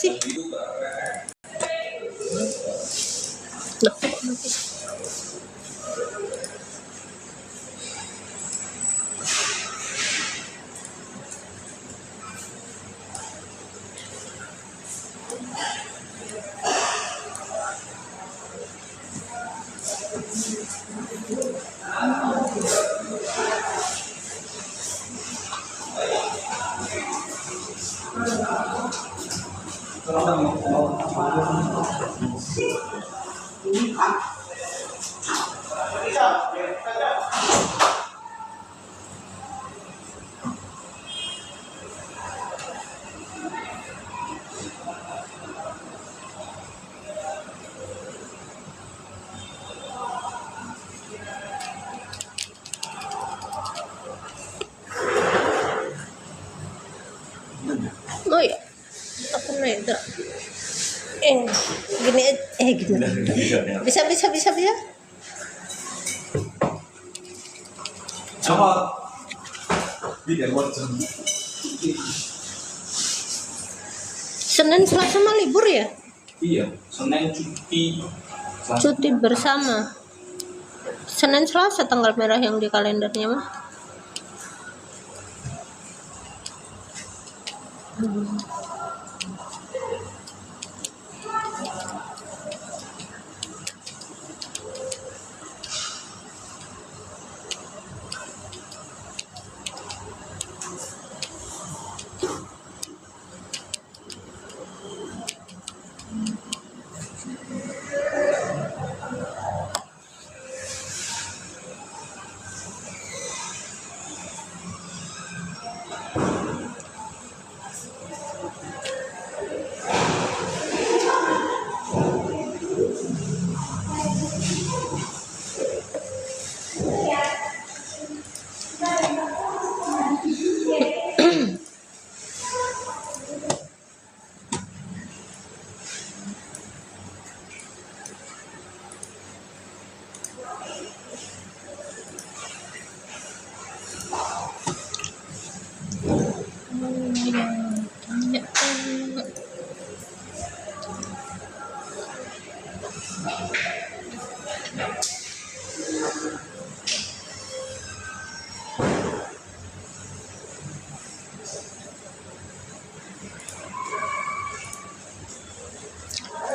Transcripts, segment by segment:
sih? Loh, kok mati? Oh ya, aku naik tuh. Gini. Bisa. Sama. Senin Selasa mah libur ya? Iya, Senin cuti. Cuti bersama. Senin Selasa tanggal merah yang di kalendernya mah.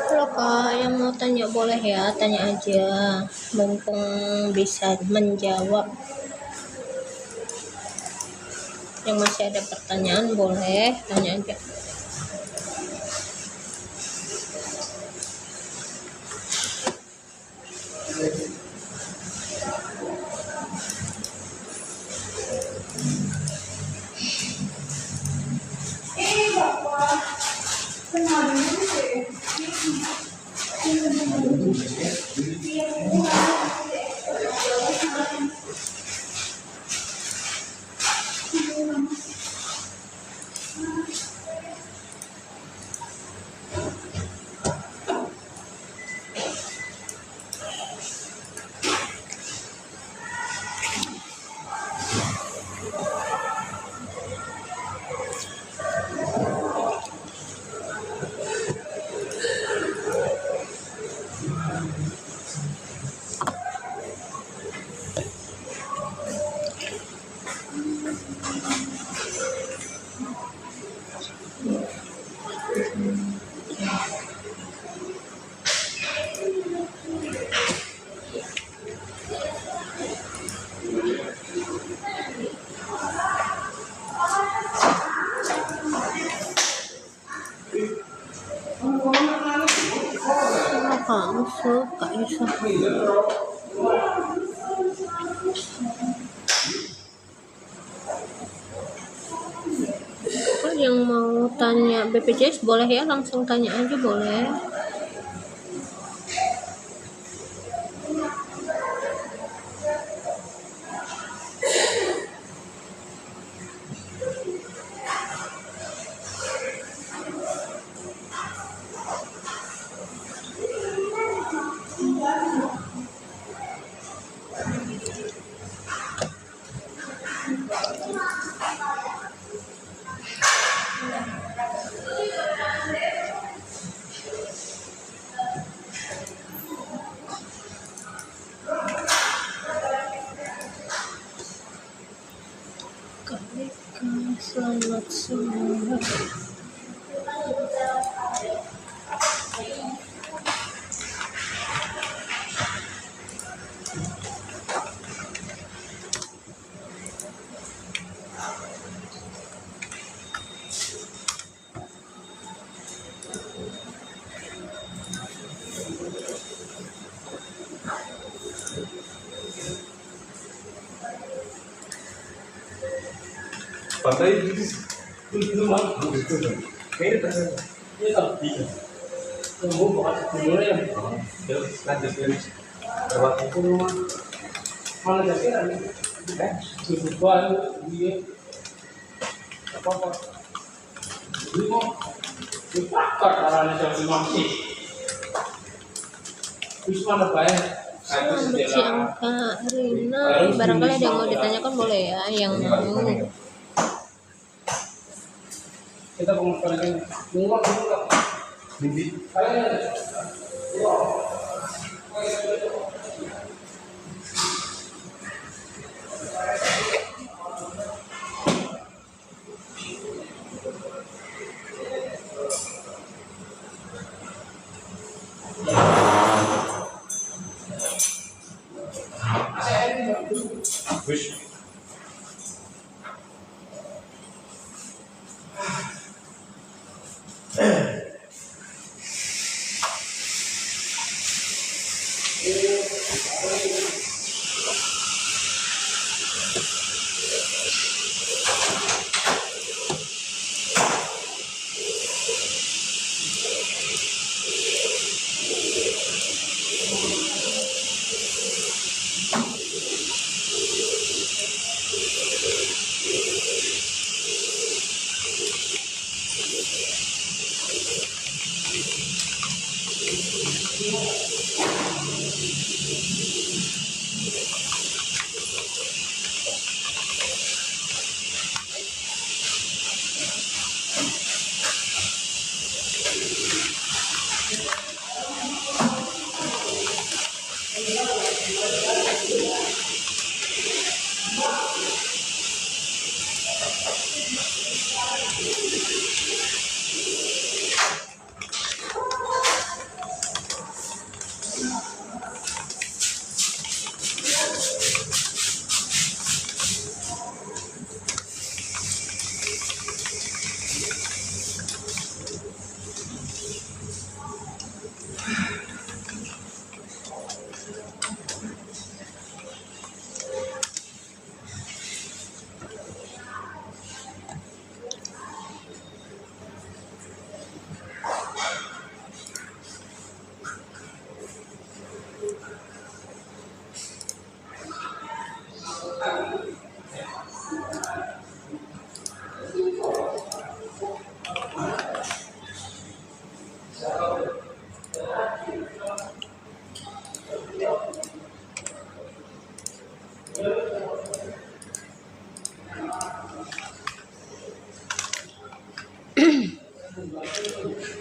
Kalau Kak yang mau tanya boleh ya, tanya aja. Mumpung bisa menjawab. Yang masih ada pertanyaan boleh tanya aja. Kamu suka Yusuf? Yang mau tanya BPJS boleh ya, langsung tanya aja boleh. Pantai itu mah gitu kan. Kayak itu ya kalau tiga. Tunggu bukan dulu ya. Ya lanjut lagi. Berapa itu rumah? Mana jadi kan? Itu baru dia apa? Ini kok dipakar caranya jadi masih. Terus mana bayar? Selamat siang Kak Rina. Barangkali ada yang mau ditanyakan boleh ya, yang mau. Kita pengukuran murah bibit. Wish.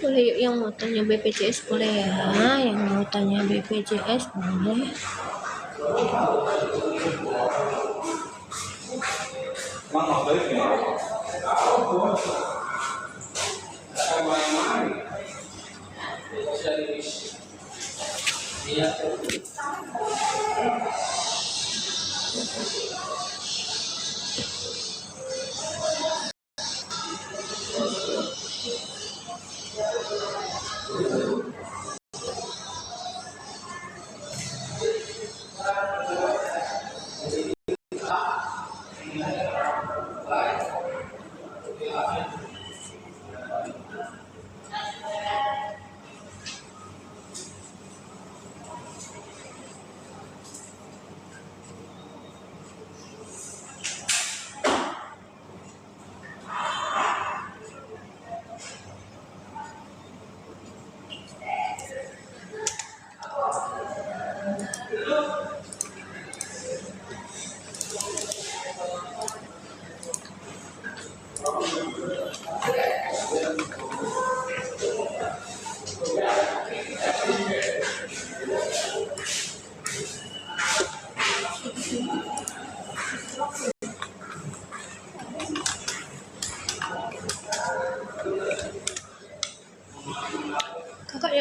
Boleh yuk yang mau tanya BPJS boleh ya, yang mau tanya BPJS boleh. Mana baiknya? Iya.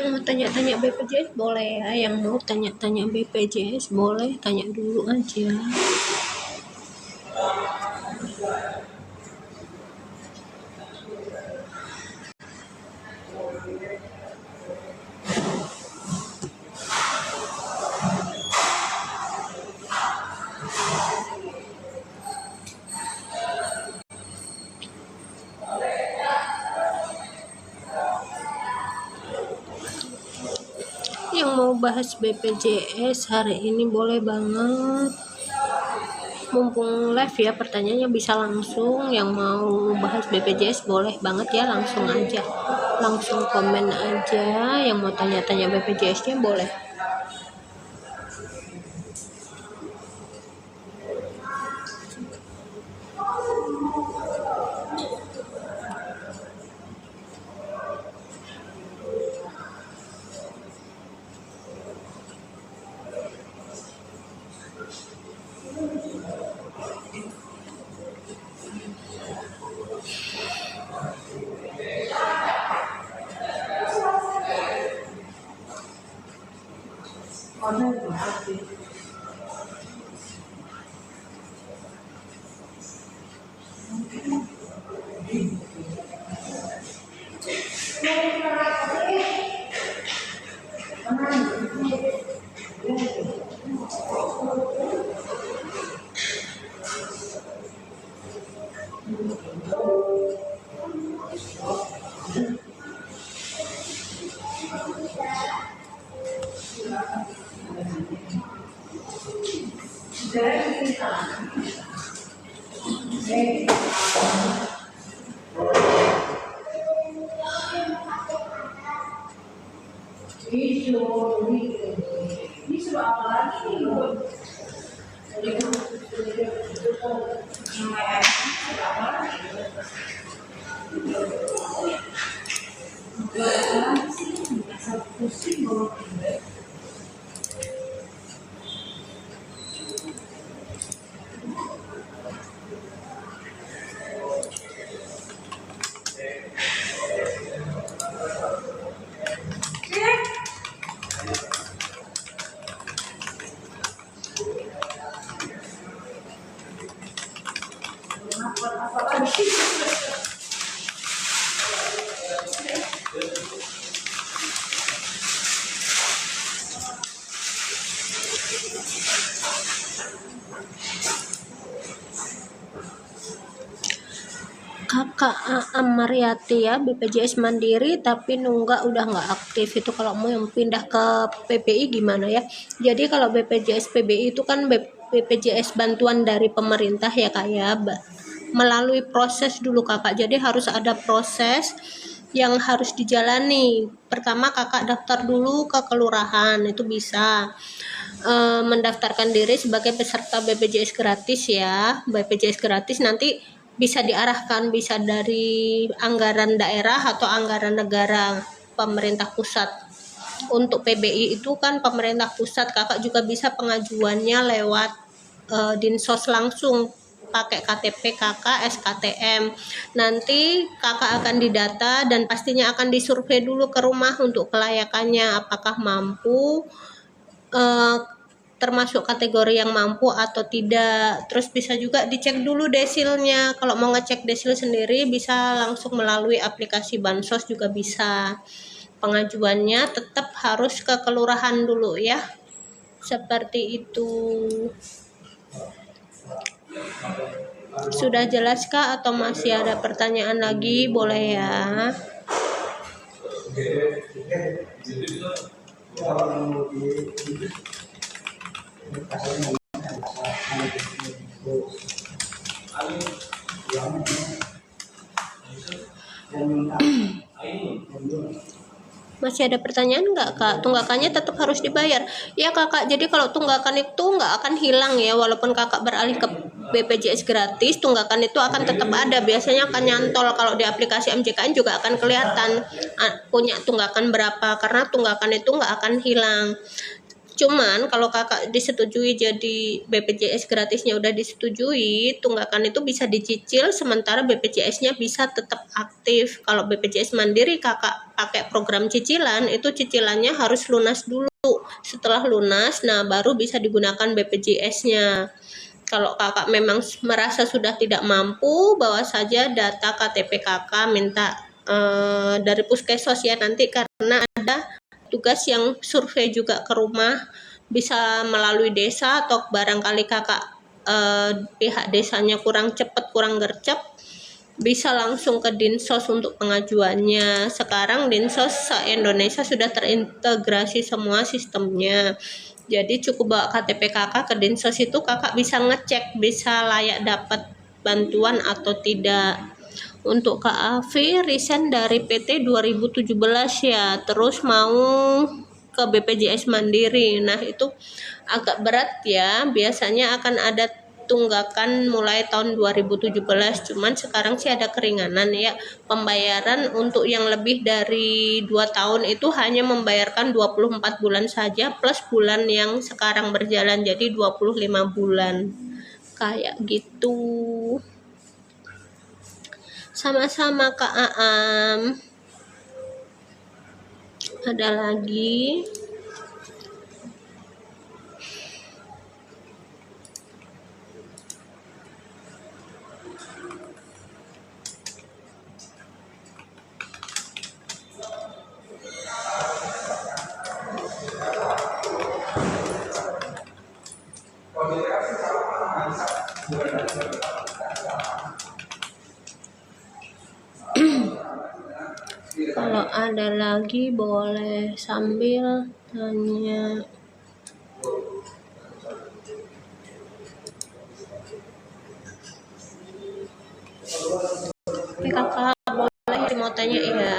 yang mau tanya-tanya BPJS boleh ya, yang mau tanya-tanya BPJS boleh tanya dulu aja. Yang mau bahas BPJS hari ini boleh banget, mumpung live ya, pertanyaannya bisa langsung. Yang mau bahas BPJS boleh banget ya, langsung aja, langsung komen aja. Yang mau tanya-tanya BPJS nya boleh. Kakak Aam Mariati ya, BPJS Mandiri tapi nunggak udah nggak aktif. Itu kalau mau yang pindah ke PBI gimana ya? Jadi kalau BPJS PBI itu kan BPJS bantuan dari pemerintah ya Kak ya, melalui proses dulu Kakak. Jadi harus ada proses yang harus dijalani. Pertama Kakak daftar dulu ke kelurahan, itu bisa mendaftarkan diri sebagai peserta BPJS gratis ya. BPJS gratis nanti bisa diarahkan, bisa dari anggaran daerah atau anggaran negara pemerintah pusat. Untuk PBI itu kan pemerintah pusat, Kakak juga bisa pengajuannya lewat Dinsos langsung, pakai KTP Kakak, SKTM. Nanti Kakak akan didata dan pastinya akan disurvei dulu ke rumah untuk kelayakannya, apakah mampu, termasuk kategori yang mampu atau tidak. Terus bisa juga dicek dulu desilnya. Kalau mau ngecek desil sendiri bisa langsung melalui aplikasi Bansos juga bisa. Pengajuannya tetap harus ke kelurahan dulu ya. Seperti itu. Sudah jelaskah atau masih ada pertanyaan lagi? Boleh ya. Masih ada pertanyaan nggak Kak? Tunggakannya tetap harus dibayar. Ya Kakak, jadi kalau tunggakan itu nggak akan hilang ya. Walaupun Kakak beralih ke BPJS gratis, tunggakan itu akan tetap ada. Biasanya akan nyantol, kalau di aplikasi MJKN juga akan kelihatan punya tunggakan berapa. Karena tunggakan itu nggak akan hilang. Cuman kalau kakak disetujui jadi BPJS gratisnya udah disetujui, tunggakan itu bisa dicicil sementara BPJS-nya bisa tetap aktif. Kalau BPJS Mandiri kakak pakai program cicilan, itu cicilannya harus lunas dulu. Setelah lunas, nah baru bisa digunakan BPJS-nya. Kalau kakak memang merasa sudah tidak mampu, bawa saja data KTP kakak, minta dari puskesmas ya nanti, karena ada tugas yang survei juga ke rumah, bisa melalui desa atau barangkali kakak pihak desanya kurang cepat, kurang gercep, bisa langsung ke Dinsos untuk pengajuannya. Sekarang Dinsos se-Indonesia sudah terintegrasi semua sistemnya. Jadi cukup bawa KTP kakak ke Dinsos, itu kakak bisa ngecek bisa layak dapat bantuan atau tidak. Untuk Kak Afi resign dari PT 2017 ya, terus mau ke BPJS Mandiri. Nah, itu agak berat ya. Biasanya akan ada tunggakan mulai tahun 2017, cuman sekarang sih ada keringanan ya. Pembayaran untuk yang lebih dari 2 tahun itu hanya membayarkan 24 bulan saja plus bulan yang sekarang berjalan, jadi 25 bulan. Kayak gitu. Sama-sama Kak Aam. Ada lagi? Kalau ada lagi boleh sambil tanya. Oke kakak, boleh mau tanya ya.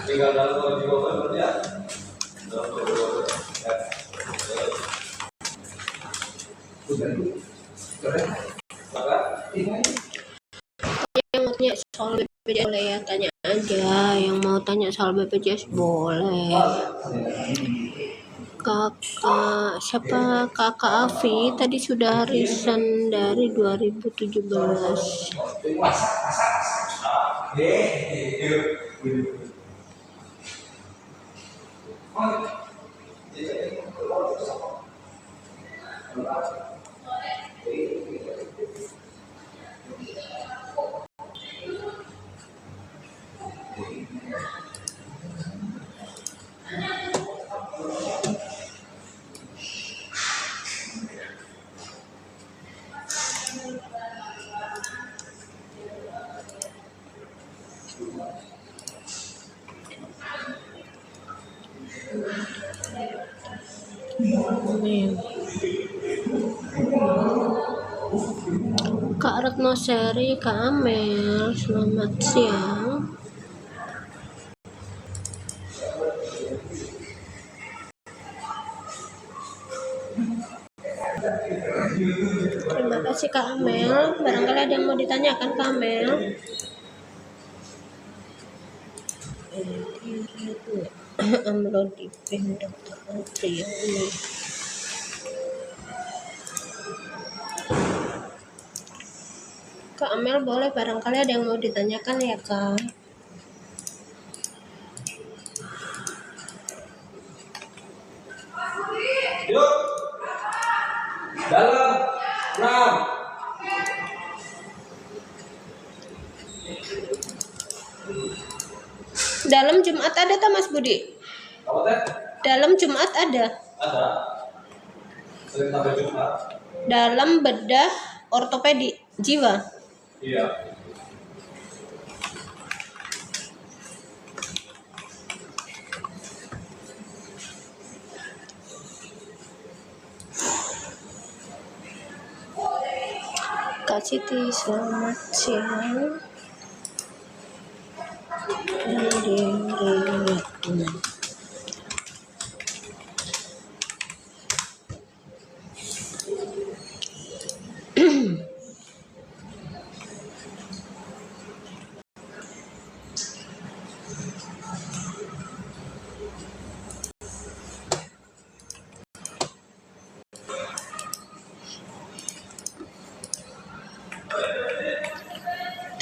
Tinggal dalam jiwa ya. Yang mau tanya soal BPJS boleh ya, tanya aja. Yang mau tanya soal BPJS boleh. Kakak siapa? Kakak Afi tadi sudah resign dari 2017. Kak Retno Seri, Kak Amel, selamat siang. Terima kasih Kak Amel. Barangkali ada yang mau ditanyakan Kak Amel. Amlo di Dokter Andrea ini. Kak Amel boleh, barangkali ada yang mau ditanyakan ya Kak. Yuk. Dalam. 6. Dalam Jumat ada tak Mas Budi? Apa teh? Dalam Jumat ada. Ada. Sering sampai Jumat. Dalam bedah ortopedi jiwa. Iya. Kak Siti, selamat siang.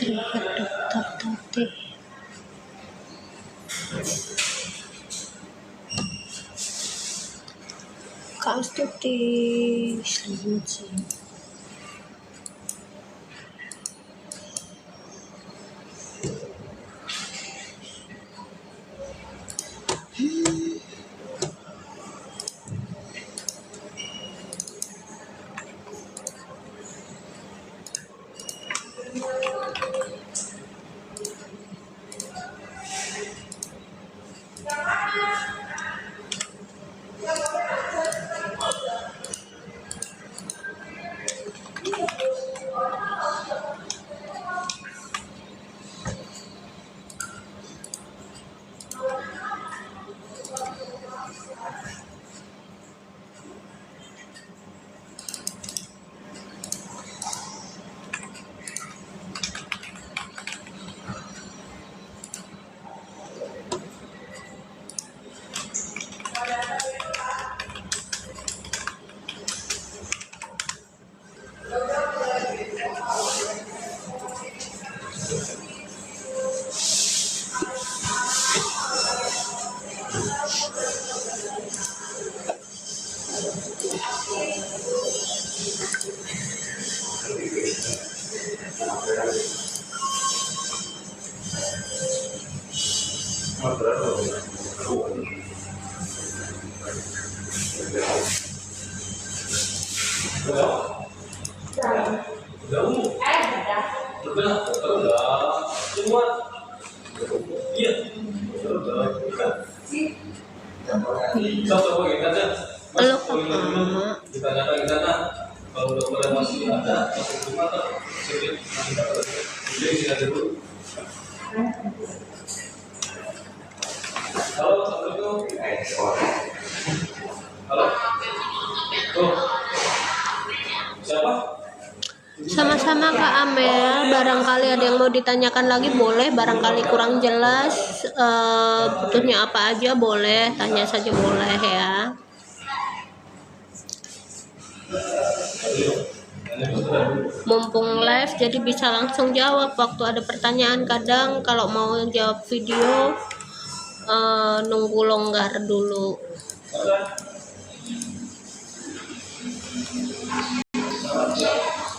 Terlihat Dokter Tati. Kak Astuti, selamat siang. Udah umum. Udah. Semua. Iya. Udah. Coba aja. Halo Kakak. Ditanyakan di sana. Kalau dokter masih ada, masuk rumah atau sedikit masih dapat. Jadi sini dulu. Halo, assalamualaikum. Halo. Tuh. Siapa? Sama-sama Kak Amel, barangkali ada yang mau ditanyakan lagi boleh, barangkali kurang jelas butuhnya apa aja boleh, tanya saja boleh ya. Mumpung live jadi bisa langsung jawab waktu ada pertanyaan. Kadang kalau mau jawab video nunggu longgar dulu.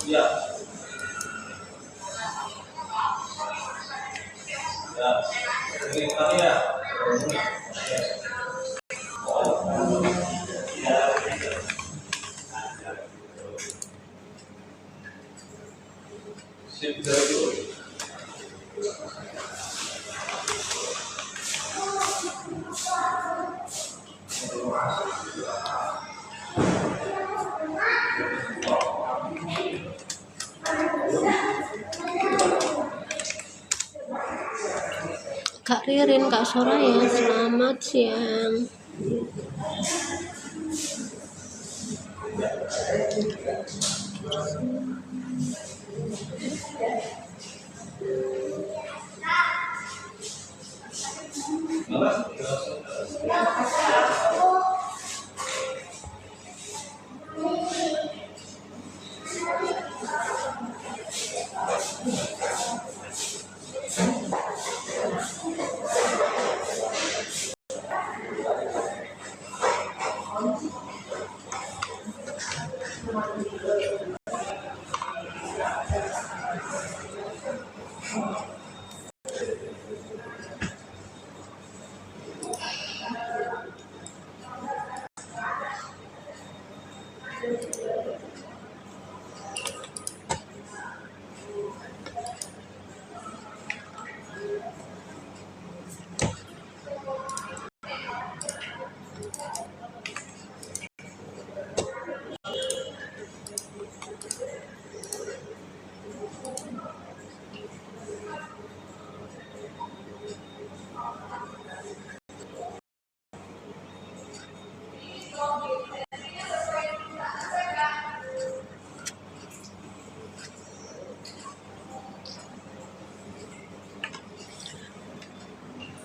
Ya. Ya. Ini tadi ya. Sip dulu. Kak Ririn, Kak Soraya, selamat siang.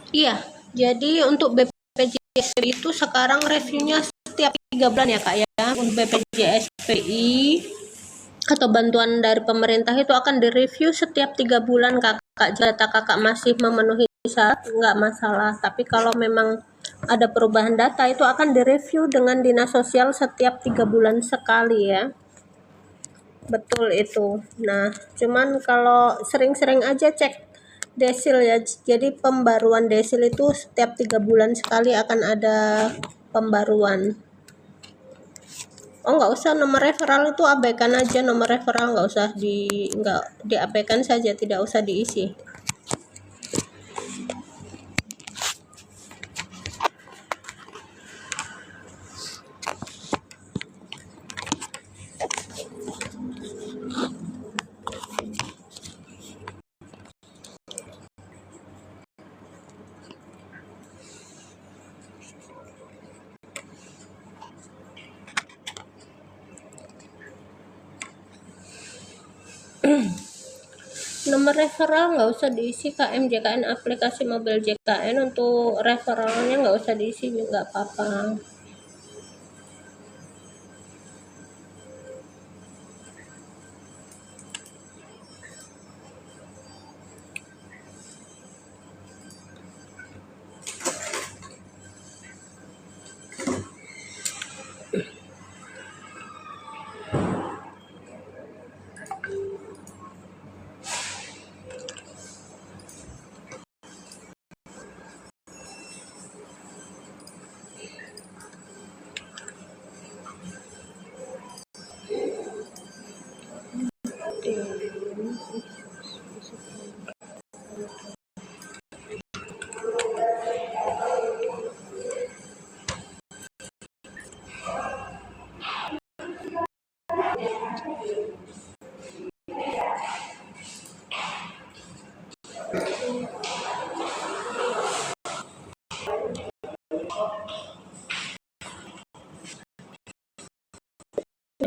Iya, jadi untuk BPJS itu sekarang reviewnya setiap 3 bulan ya Kak ya. Untuk BPJS PI atau bantuan dari pemerintah itu akan direview setiap 3 bulan Kakak. Data Kakak masih memenuhi syarat nggak masalah. Tapi kalau memang ada perubahan data itu akan direview dengan Dinas Sosial setiap 3 bulan sekali ya. Betul itu. Nah, cuman kalau sering-sering aja cek desil ya. Jadi pembaruan desil itu setiap 3 bulan sekali akan ada pembaruan. Oh, nggak usah nomor referral itu abaikan aja, nomor referral nggak diabaikan saja, tidak usah diisi. Nomor referral nggak usah diisi KM JKN, aplikasi mobil JKN untuk referralnya nggak usah diisi, nggak apa-apa.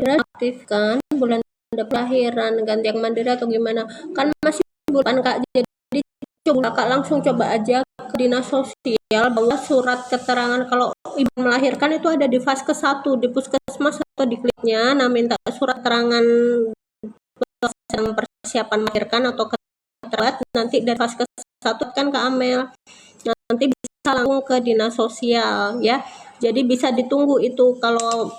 Aktif kan bulan kelahiran, ganti yang mandiri atau gimana kan masih bulan Kak. Jadi Kakak langsung coba aja ke Dinas Sosial bawa surat keterangan kalau ibu melahirkan itu ada di Vaskes 1 di puskesmas atau di kliniknya. Nah, minta surat keterangan persiapan melahirkan atau keterangan nanti dari Vaskes 1 kan ke Amel. Nanti bisa langsung ke Dinas Sosial ya. Jadi bisa ditunggu itu kalau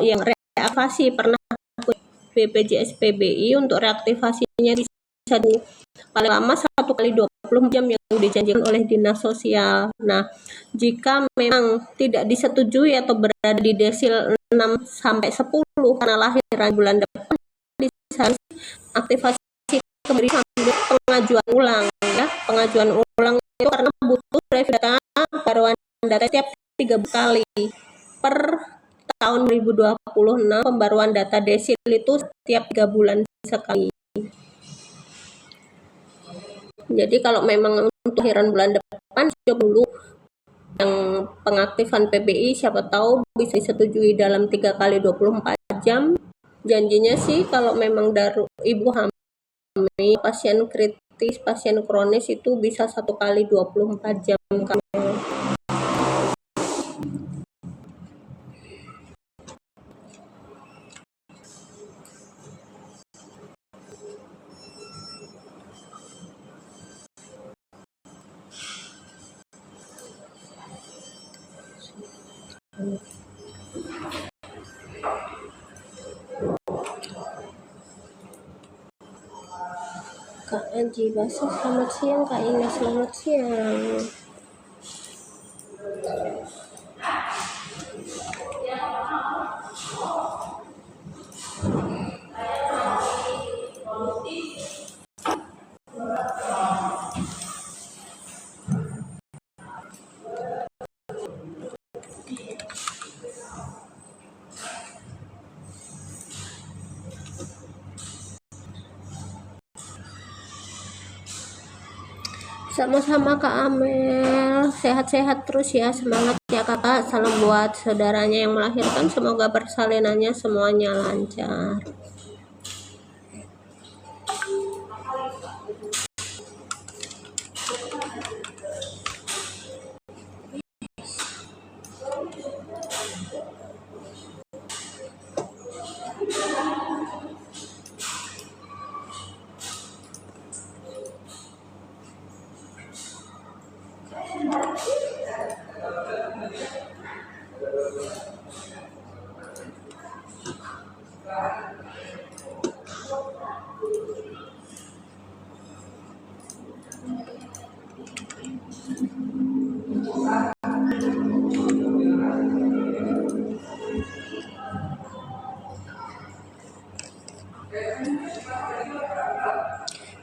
yang reaktivasi pernah BPJS PBI untuk reaktivasinya bisa paling lama 1 kali 20 jam yang dijanjikan oleh Dinas Sosial. Nah, jika memang tidak disetujui atau berada di desil 6 sampai 10 karena lahiran bulan depan, bisa aktivasi kembali sambil pengajuan ulang ya. Pengajuan ulang itu karena butuh data baruan data tiap 3 kali per tahun 2026. Pembaruan data desil itu setiap 3 bulan sekali. Jadi kalau memang untuk akhiran bulan depan, coba dulu yang pengaktifan PBI, siapa tahu bisa disetujui dalam 3 kali 24 jam. Janjinya sih kalau memang ibu hamil, pasien kritis, pasien kronis itu bisa 1 kali 24 jam. Kak Anji Basah, selamat siang. Kak Ina, selamat siang. Sama-sama Kak Amel, sehat-sehat terus ya, semangat ya kakak. Salam buat saudaranya yang melahirkan, semoga persalinannya semuanya lancar.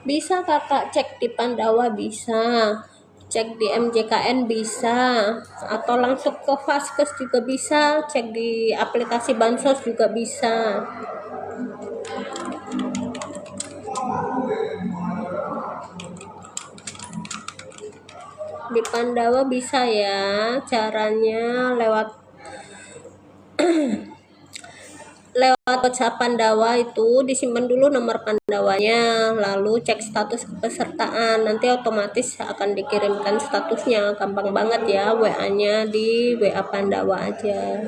Bisa kakak, cek di Pandawa bisa, cek di MJKN bisa, atau langsung ke Vaskes juga bisa, cek di aplikasi Bansos juga bisa. Di Pandawa bisa ya, caranya lewat WhatsApp Pandawa itu disimpan dulu nomor Pandawanya, lalu cek status kepesertaan, nanti otomatis akan dikirimkan statusnya. Gampang banget ya, WA-nya di WA Pandawa aja.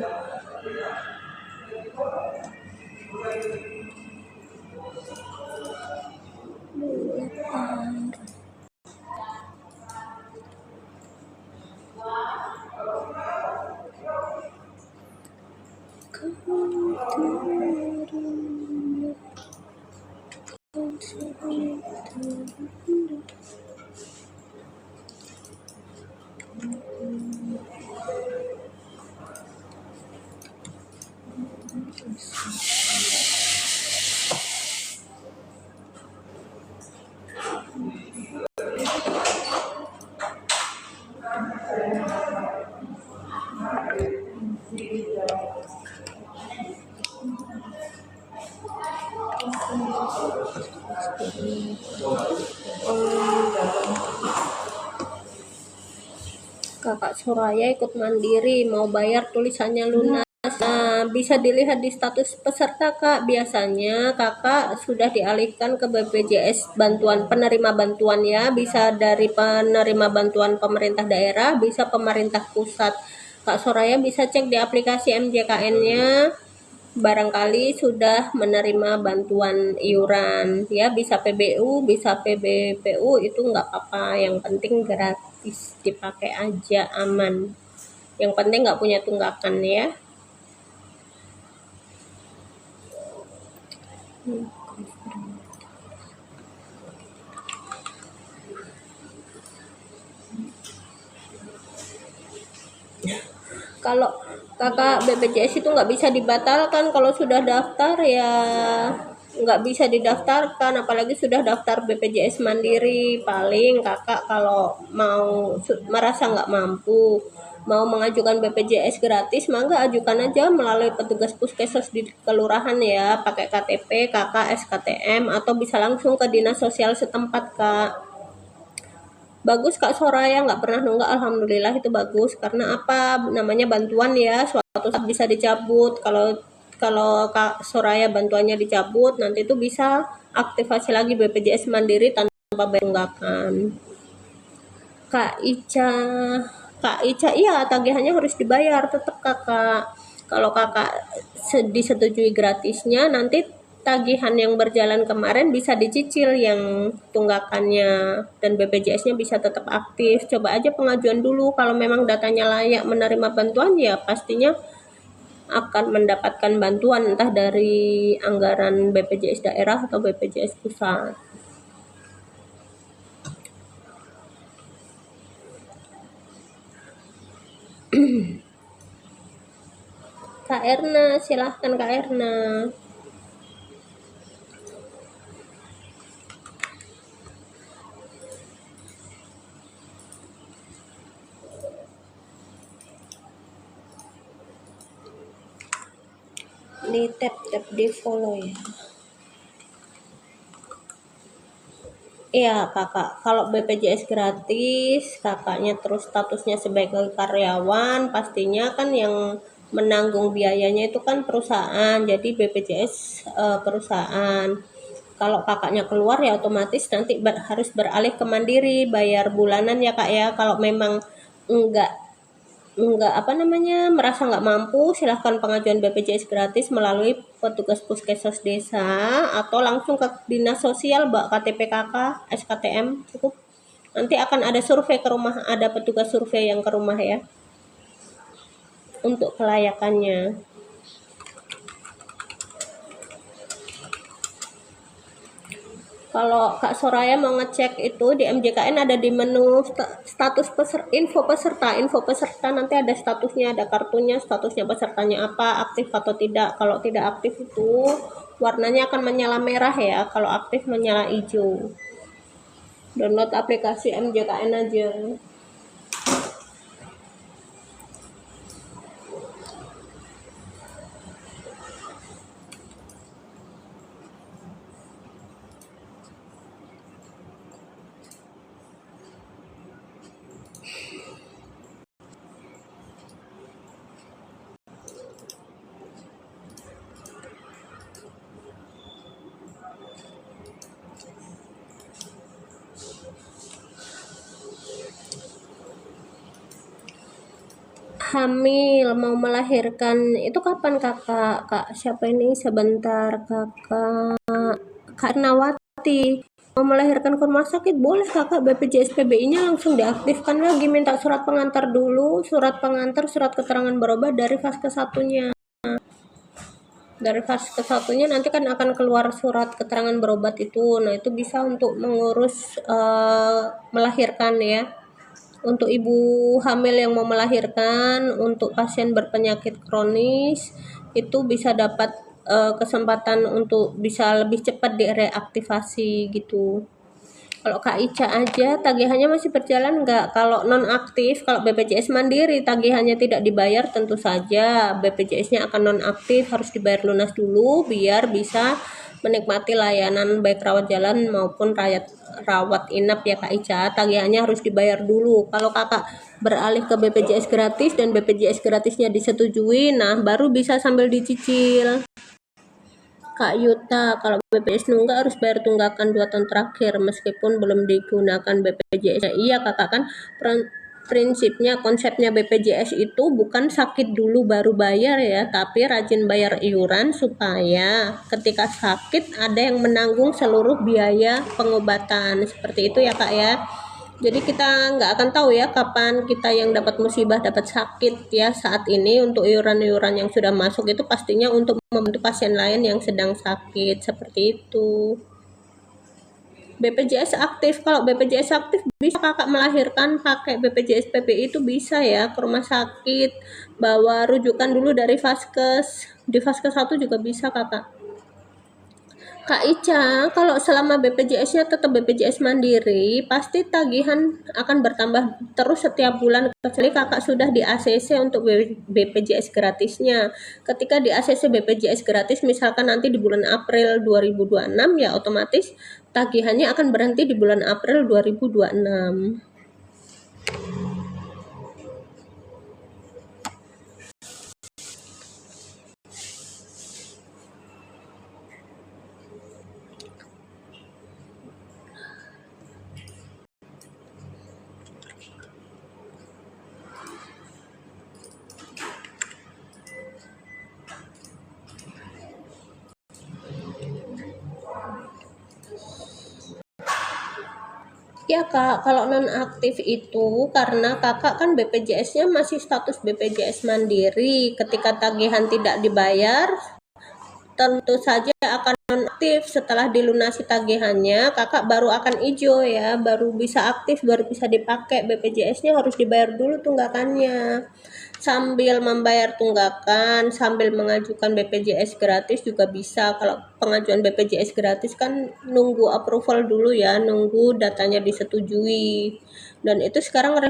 Kakak Soraya ikut mandiri, mau bayar tulisannya lunas. Nah, bisa dilihat di status peserta Kak, biasanya kakak sudah dialihkan ke BPJS bantuan penerima bantuan ya, bisa dari penerima bantuan pemerintah daerah, bisa pemerintah pusat. Kak Soraya bisa cek di aplikasi MJKN-nya, barangkali sudah menerima bantuan iuran ya, bisa PBU, bisa PBPU, itu nggak apa-apa, yang penting gratis, dipakai aja, aman, yang penting nggak punya tunggakan ya. Kalau kakak BPJS itu nggak bisa dibatalkan, kalau sudah daftar ya nggak bisa didaftarkan, apalagi sudah daftar BPJS Mandiri. Paling kakak kalau mau merasa nggak mampu, mau mengajukan BPJS gratis, maka ajukan aja melalui petugas puskesmas di kelurahan ya, pakai KTP, KK, SKTM, atau bisa langsung ke dinas sosial setempat Kak. Bagus Kak Soraya, nggak pernah nunggak, alhamdulillah itu bagus. Karena apa? Namanya bantuan ya, suatu saat bisa dicabut. Kalau kalau Kak Soraya bantuannya dicabut, nanti itu bisa aktivasi lagi BPJS Mandiri tanpa bayar tunggakan. Kak Ica, Kak Ica, iya tagihannya harus dibayar tetap Kakak. Kalau Kakak disetujui gratisnya, nanti tagihan yang berjalan kemarin bisa dicicil yang tunggakannya dan BPJS-nya bisa tetap aktif. Coba aja pengajuan dulu, kalau memang datanya layak menerima bantuan ya pastinya akan mendapatkan bantuan entah dari anggaran BPJS daerah atau BPJS pusat. Kak Erna, silahkan Kak Erna. Di tap di follow ya. Iya kakak, kalau BPJS gratis, kakaknya terus statusnya sebagai karyawan, pastinya kan yang menanggung biayanya itu kan perusahaan, jadi BPJS perusahaan. Kalau kakaknya keluar ya otomatis nanti harus beralih ke mandiri, bayar bulanan ya kak ya. Kalau memang enggak apa namanya merasa nggak mampu, silahkan pengajuan BPJS gratis melalui petugas puskesmas desa atau langsung ke dinas sosial mbak, KTP KK SKTM cukup. Nanti akan ada survei ke rumah, ada petugas survei yang ke rumah ya untuk kelayakannya. Kalau Kak Soraya mau ngecek itu di MJKN ada di menu status info peserta nanti ada statusnya, ada kartunya, statusnya pesertanya apa, aktif atau tidak. Kalau tidak aktif itu warnanya akan menyala merah ya, kalau aktif menyala hijau. Download aplikasi MJKN aja. Hamil mau melahirkan itu kapan kakak? Kak siapa ini sebentar, kakak Karnawati mau melahirkan ke rumah sakit, boleh kakak, BPJS PBI-nya langsung diaktifkan lagi. Minta surat pengantar dulu, surat pengantar, surat keterangan berobat dari fase ke-1-nya. Dari fase ke-1-nya nanti kan akan keluar surat keterangan berobat itu. Nah itu bisa untuk mengurus melahirkan ya, untuk ibu hamil yang mau melahirkan, untuk pasien berpenyakit kronis itu bisa dapat kesempatan untuk bisa lebih cepat direaktivasi gitu. Kalau Kak Ica aja tagihannya masih berjalan nggak? Kalau non aktif, kalau BPJS Mandiri tagihannya tidak dibayar, tentu saja BPJS-nya akan non aktif, harus dibayar lunas dulu biar bisa menikmati layanan baik rawat jalan maupun rawat inap ya Kak Ica. Tagihannya harus dibayar dulu. Kalau kakak beralih ke BPJS gratis dan BPJS gratisnya disetujui, nah baru bisa sambil dicicil. Kak Yuta, kalau BPJS nunggak harus bayar tunggakan 2 tahun terakhir meskipun belum digunakan BPJS. Iya kakak, kan prinsipnya, konsepnya BPJS itu bukan sakit dulu baru bayar ya, tapi rajin bayar iuran supaya ketika sakit ada yang menanggung seluruh biaya pengobatan. Seperti itu ya kak ya. Jadi kita nggak akan tahu ya kapan kita yang dapat musibah, dapat sakit ya. Saat ini untuk iuran-iuran yang sudah masuk itu pastinya untuk membantu pasien lain yang sedang sakit, seperti itu. BPJS aktif, kalau BPJS aktif bisa kakak melahirkan pakai BPJS PBI itu bisa ya, ke rumah sakit, bawa rujukan dulu dari Vaskes, di Vaskes 1 juga bisa kakak. Kak Ica, kalau selama BPJS-nya tetap BPJS Mandiri, pasti tagihan akan bertambah terus setiap bulan, kecuali kakak sudah di ACC untuk BPJS gratisnya. Ketika di ACC BPJS gratis, misalkan nanti di bulan April 2026, ya otomatis tagihannya akan berhenti di bulan April 2026. Ya Kak, kalau nonaktif itu karena Kakak kan BPJS-nya masih status BPJS Mandiri. Ketika tagihan tidak dibayar, tentu saja akan nonaktif. Setelah dilunasi tagihannya, Kakak baru akan hijau ya, baru bisa aktif, baru bisa dipakai. BPJS-nya harus dibayar dulu tunggakannya. Sambil membayar tunggakan, sambil mengajukan BPJS gratis juga bisa. Kalau pengajuan BPJS gratis kan nunggu approval dulu ya, nunggu datanya disetujui. Dan itu sekarang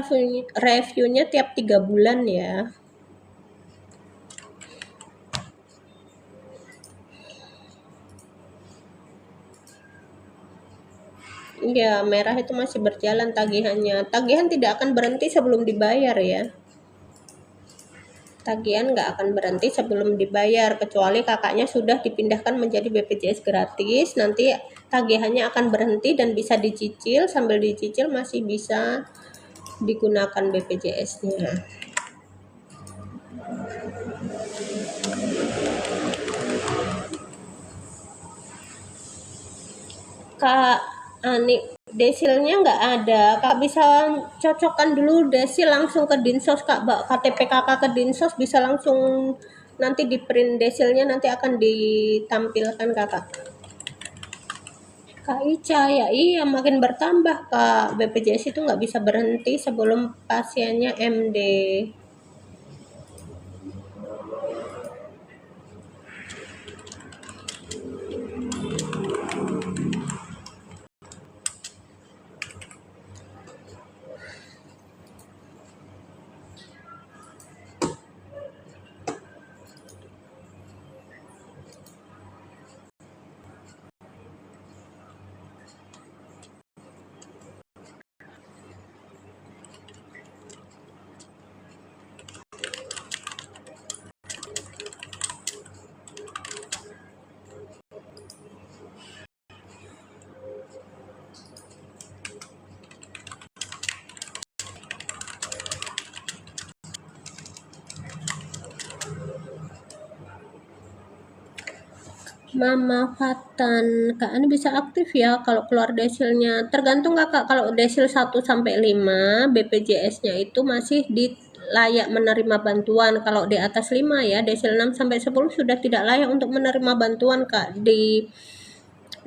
reviewnya tiap 3 bulan ya. Ya, merah itu masih berjalan tagihannya. Tagihan tidak akan berhenti sebelum dibayar ya. Tagihan nggak akan berhenti sebelum dibayar, kecuali kakaknya sudah dipindahkan menjadi BPJS gratis, nanti tagihannya akan berhenti dan bisa dicicil, sambil dicicil masih bisa digunakan BPJS-nya. Kak Ani, desilnya nggak ada. Kak bisa cocokkan dulu desil langsung ke Dinsos Kak. KTP kakak ke Dinsos bisa langsung nanti di print desilnya, nanti akan ditampilkan kakak. Kak Ica, ya iya makin bertambah Kak. BPJS itu nggak bisa berhenti sebelum pasiennya MD. Mama Fatan, Kak Ani bisa aktif ya kalau keluar desilnya. Tergantung Kakak, kalau desil 1 sampai 5, BPJS-nya itu masih di layak menerima bantuan. Kalau di atas 5 ya, desil 6 sampai 10 sudah tidak layak untuk menerima bantuan, Kak.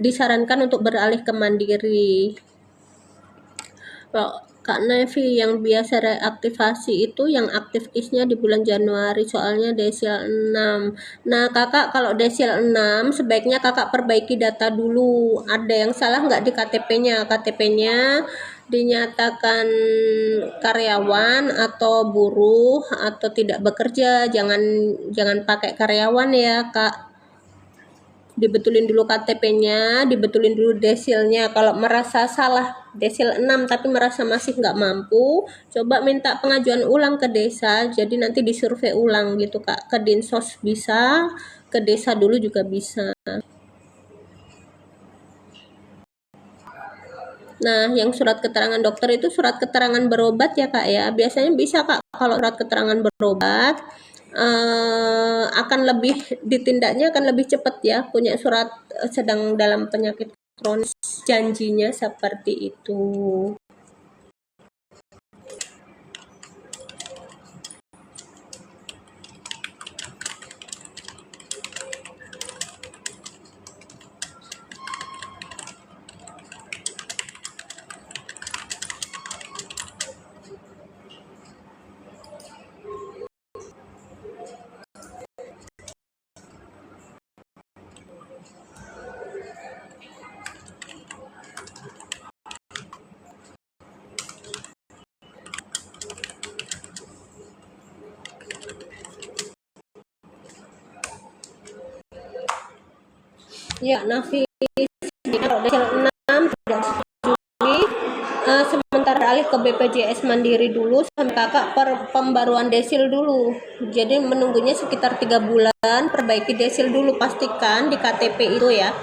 Disarankan untuk beralih ke mandiri. Kalau Kak Nevi yang biasa reaktivasi itu yang aktif kisnya di bulan Januari, soalnya desil 6. Nah kakak kalau desil 6 sebaiknya kakak perbaiki data dulu, ada yang salah nggak di KTP-nya. KTP-nya dinyatakan karyawan atau buruh atau tidak bekerja, jangan pakai karyawan ya Kak. Dibetulin dulu KTP-nya, dibetulin dulu desilnya. Kalau merasa salah desil 6 tapi merasa masih nggak mampu, coba minta pengajuan ulang ke desa, jadi nanti disurvei ulang gitu Kak. Ke Dinsos bisa, ke desa dulu juga bisa. Nah, yang surat keterangan dokter itu surat keterangan berobat ya Kak ya. Biasanya bisa Kak kalau surat keterangan berobat akan lebih ditindaknya akan lebih cepat ya, punya surat sedang dalam penyakit kronis, janjinya seperti itu. Ya, Nafi, kalau desil 6 tidak disetujui, sementara alih ke BPJS Mandiri dulu sampai kakak pembaruan desil dulu. Jadi menunggunya sekitar 3 bulan, perbaiki desil dulu, pastikan di KTP itu ya.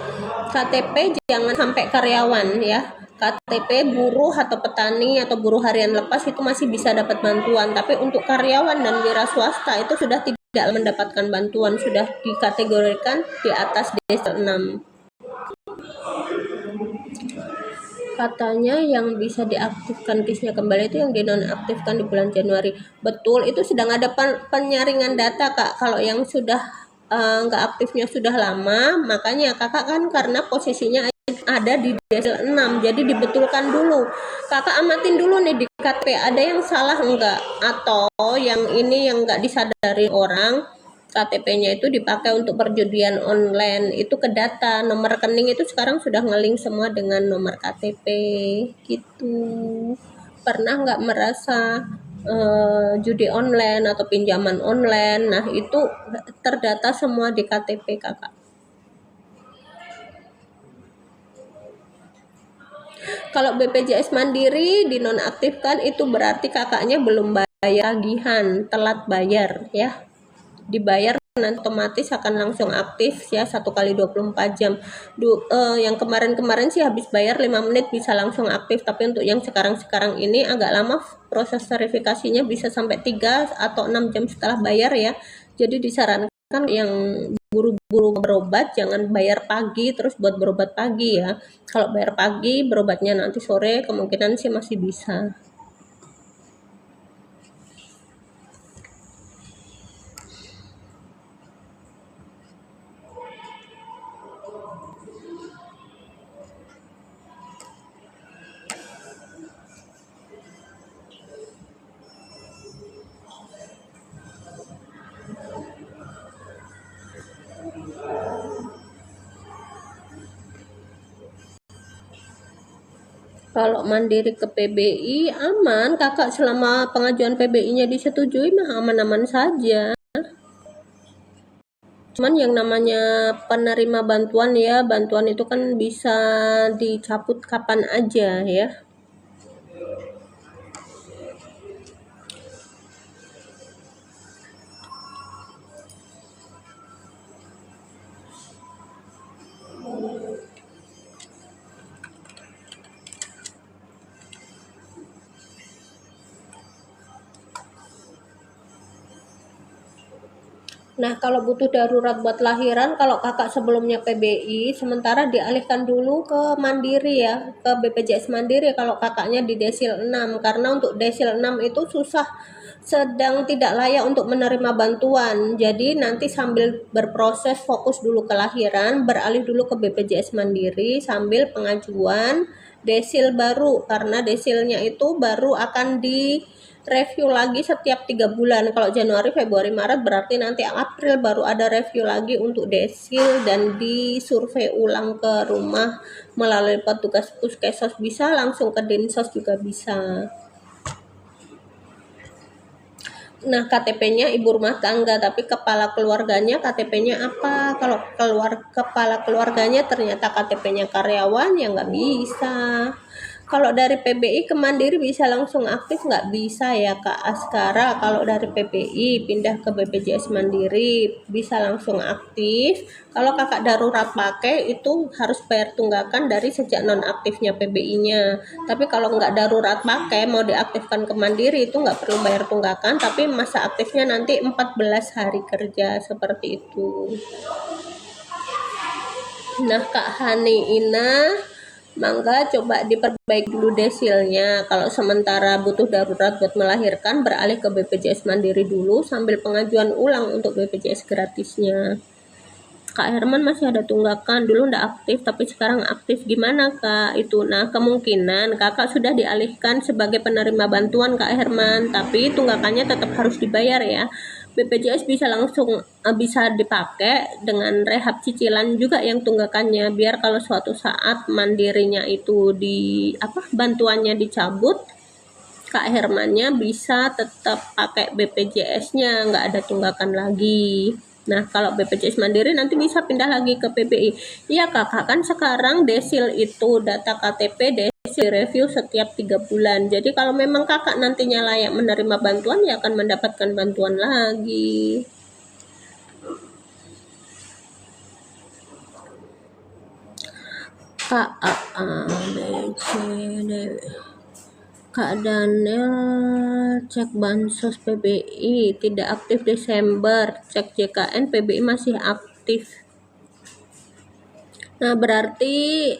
KTP jangan sampai karyawan ya. KTP buruh atau petani atau buruh harian lepas itu masih bisa dapat bantuan, tapi untuk karyawan dan wira swasta itu sudah tidak mendapatkan bantuan, sudah dikategorikan di atas desil 6. Katanya yang bisa diaktifkan KIS-nya kembali itu yang dinonaktifkan di bulan Januari. Betul, itu sedang ada penyaringan data kak. Kalau yang sudah nggak aktifnya sudah lama, makanya kakak kan karena posisinya ada di desil 6, jadi dibetulkan dulu. Kakak amatin dulu nih di KTP ada yang salah enggak, atau yang ini yang nggak disadari orang, KTP-nya itu dipakai untuk perjudian online, itu ke data nomor rekening itu sekarang sudah ngeling semua dengan nomor KTP gitu. Pernah nggak merasa judi online atau pinjaman online? Nah itu terdata semua di KTP kakak. Kalau BPJS Mandiri dinonaktifkan itu berarti kakaknya belum bayar tagihan, telat bayar ya. Dibayar nanti otomatis akan langsung aktif ya 1 kali 24 jam. Yang kemarin-kemarin sih habis bayar 5 menit bisa langsung aktif, tapi untuk yang sekarang-sekarang ini agak lama proses verifikasinya, bisa sampai 3 atau 6 jam setelah bayar ya. Jadi disarankan yang buru-buru berobat jangan bayar pagi terus buat berobat pagi ya. Kalau bayar pagi berobatnya nanti sore kemungkinan sih masih bisa. Kalau mandiri ke PBI aman kakak, selama pengajuan PBI-nya disetujui mah aman-aman saja. Cuman yang namanya penerima bantuan ya, bantuan itu kan bisa dicabut kapan aja ya. Nah, kalau butuh darurat buat lahiran, kalau kakak sebelumnya PBI, sementara dialihkan dulu ke Mandiri ya, ke BPJS Mandiri kalau kakaknya di desil 6, karena untuk desil 6 itu susah, sedang tidak layak untuk menerima bantuan. Jadi nanti sambil berproses fokus dulu ke lahiran, beralih dulu ke BPJS Mandiri sambil pengajuan desil baru, karena desilnya itu baru akan review lagi setiap 3 bulan. Kalau Januari, Februari, Maret berarti nanti April baru ada review lagi untuk desil dan disurvei ulang ke rumah melalui petugas puskesmas, bisa langsung ke Dinsos juga bisa. Nah, KTP-nya ibu rumah tangga, tapi kepala keluarganya KTP-nya apa? Kalau kepala keluarganya ternyata KTP-nya karyawan ya nggak bisa. Kalau dari PBI ke Mandiri bisa langsung aktif nggak bisa ya Kak Askara. Kalau dari PBI pindah ke BPJS Mandiri bisa langsung aktif. Kalau kakak darurat pakai itu harus bayar tunggakan dari sejak nonaktifnya PBI-nya. Tapi kalau nggak darurat pakai mau diaktifkan ke Mandiri itu nggak perlu bayar tunggakan, tapi masa aktifnya nanti 14 hari kerja seperti itu. Nah Kak Hani Ina, mangga coba diperbaiki dulu desilnya. Kalau sementara butuh darurat buat melahirkan, beralih ke BPJS Mandiri dulu sambil pengajuan ulang untuk BPJS gratisnya. Kak Herman masih ada tunggakan, dulu ndak aktif tapi sekarang aktif, gimana Kak itu? Nah kemungkinan kakak sudah dialihkan sebagai penerima bantuan Kak Herman, tapi tunggakannya tetap harus dibayar ya. BPJS bisa langsung bisa dipakai dengan rehab cicilan juga yang tunggakannya, biar kalau suatu saat mandirinya itu bantuannya dicabut, Kak Hermannya bisa tetap pakai BPJS-nya, nggak ada tunggakan lagi. Nah, kalau BPJS Mandiri nanti bisa pindah lagi ke PBI. Iya kakak, kan sekarang desil itu data KTP desil review setiap 3 bulan. Jadi kalau memang kakak nantinya layak menerima bantuan, ya akan mendapatkan bantuan lagi. Kak A, B, C, D. Kak Daniel, cek bansos PBI tidak aktif Desember, cek JKN PBI masih aktif. Nah, berarti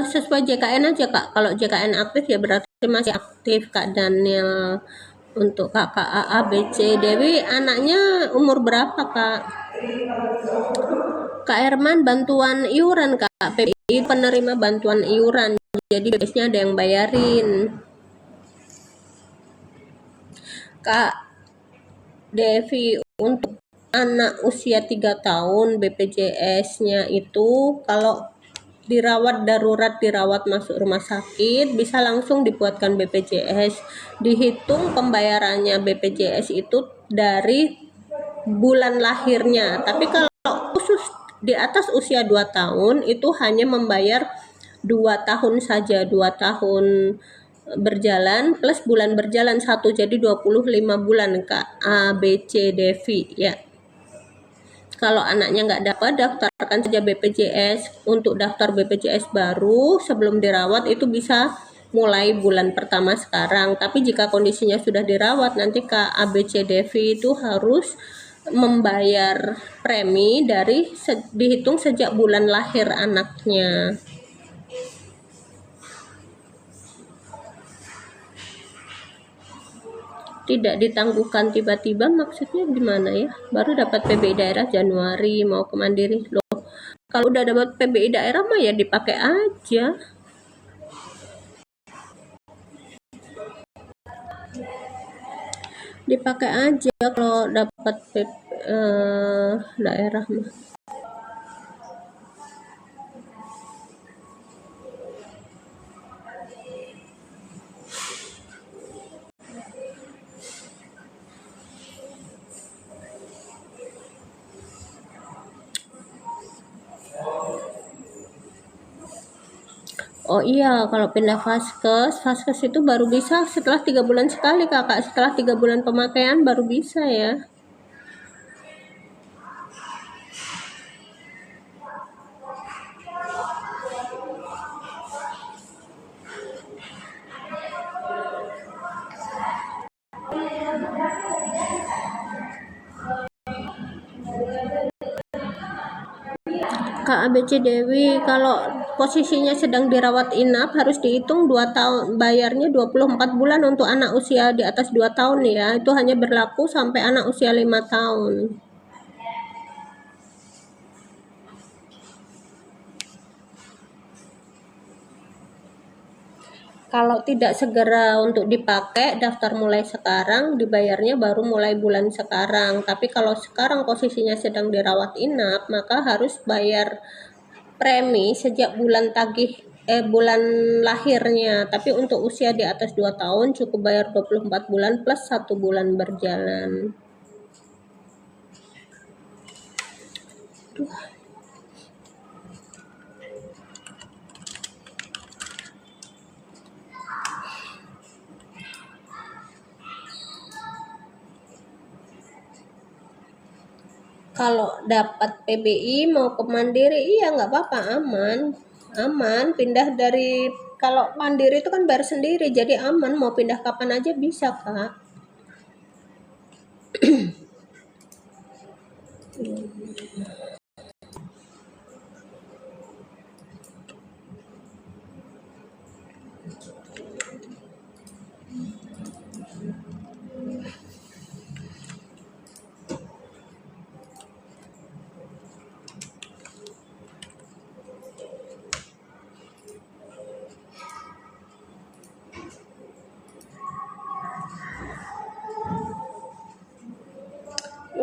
sesuai JKN aja kak. Kalau JKN aktif ya berarti masih aktif Kak Daniel. Untuk kakak AA, BC, Dewi anaknya umur berapa kak? Kak Herman bantuan iuran kak. PBI penerima bantuan iuran. Jadi biasanya ada yang bayarin. Kak Devi, untuk anak usia 3 tahun BPJS-nya itu kalau dirawat darurat, dirawat masuk rumah sakit, bisa langsung dibuatkan BPJS. Dihitung pembayarannya BPJS itu dari bulan lahirnya. Tapi kalau khusus di atas usia 2 tahun itu hanya membayar 2 tahun saja, 2 tahun berjalan plus bulan berjalan 1, jadi 25 bulan Kak A, B, C, Devi ya. Kalau anaknya nggak dapat, daftarkan saja BPJS. Untuk daftar BPJS baru sebelum dirawat itu bisa mulai bulan pertama sekarang. Tapi jika kondisinya sudah dirawat, nanti Kak A, B, C, Devi itu harus membayar premi dari dihitung sejak bulan lahir anaknya. Tidak ditangguhkan tiba-tiba maksudnya gimana ya? Baru dapat PBI daerah Januari mau ke Mandiri loh. Kalau udah dapat PBI daerah mah ya dipakai aja. Dipakai aja kalau dapat daerah mah. Oh iya, kalau pindah Vaskes itu baru bisa setelah 3 bulan sekali kakak. Setelah 3 bulan pemakaian baru bisa ya. Kak ABC Dewi, kalau posisinya sedang dirawat inap harus dihitung 2 tahun, bayarnya 24 bulan untuk anak usia di atas 2 tahun ya. Itu hanya berlaku sampai anak usia 5 tahun. Kalau tidak segera untuk dipakai, daftar mulai sekarang, dibayarnya baru mulai bulan sekarang. Tapi kalau sekarang posisinya sedang dirawat inap, maka harus bayar premi sejak bulan bulan lahirnya. Tapi untuk usia di atas 2 tahun cukup bayar 24 bulan plus 1 bulan berjalan. Kalau dapat PBI mau ke Mandiri, iya nggak apa-apa, aman pindah dari, kalau Mandiri itu kan bayar sendiri jadi aman, mau pindah kapan aja bisa kak.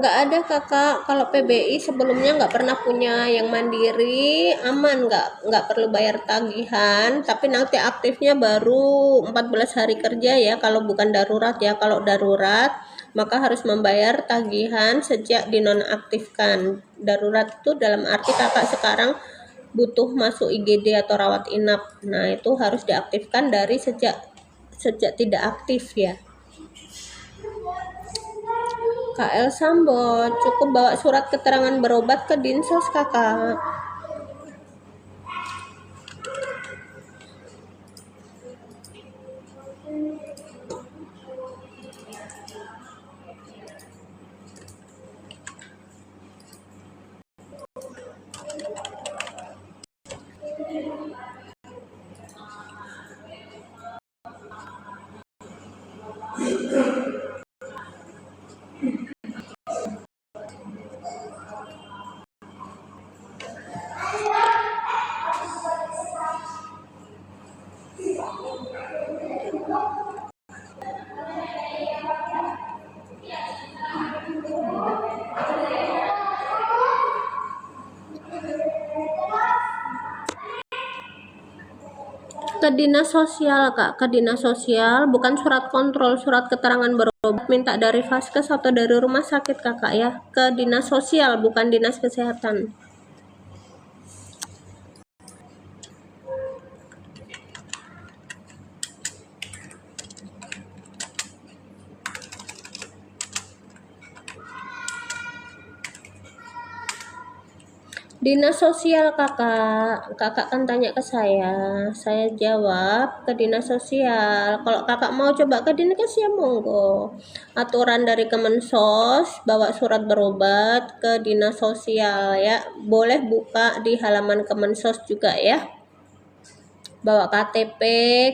Nggak ada kakak, kalau PBI sebelumnya nggak pernah punya yang mandiri, aman, nggak perlu bayar tagihan, tapi nanti aktifnya baru 14 hari kerja ya kalau bukan darurat ya. Kalau darurat maka harus membayar tagihan sejak dinonaktifkan. Darurat itu dalam arti kakak sekarang butuh masuk IGD atau rawat inap. Nah, itu harus diaktifkan dari sejak tidak aktif ya. KL Sambo, cukup bawa surat keterangan berobat ke Dinsos kakak. Ke dinas sosial kak, ke dinas sosial, bukan surat kontrol, surat keterangan berobat, minta dari vaskes atau dari rumah sakit kakak ya, ke dinas sosial bukan dinas kesehatan. Dinas sosial kakak, kakak kan tanya ke saya jawab ke dinas sosial. Kalau kakak mau coba ke dinas sosial monggo. Aturan dari Kemensos, bawa surat berobat ke dinas sosial ya. Boleh buka di halaman Kemensos juga ya. Bawa KTP,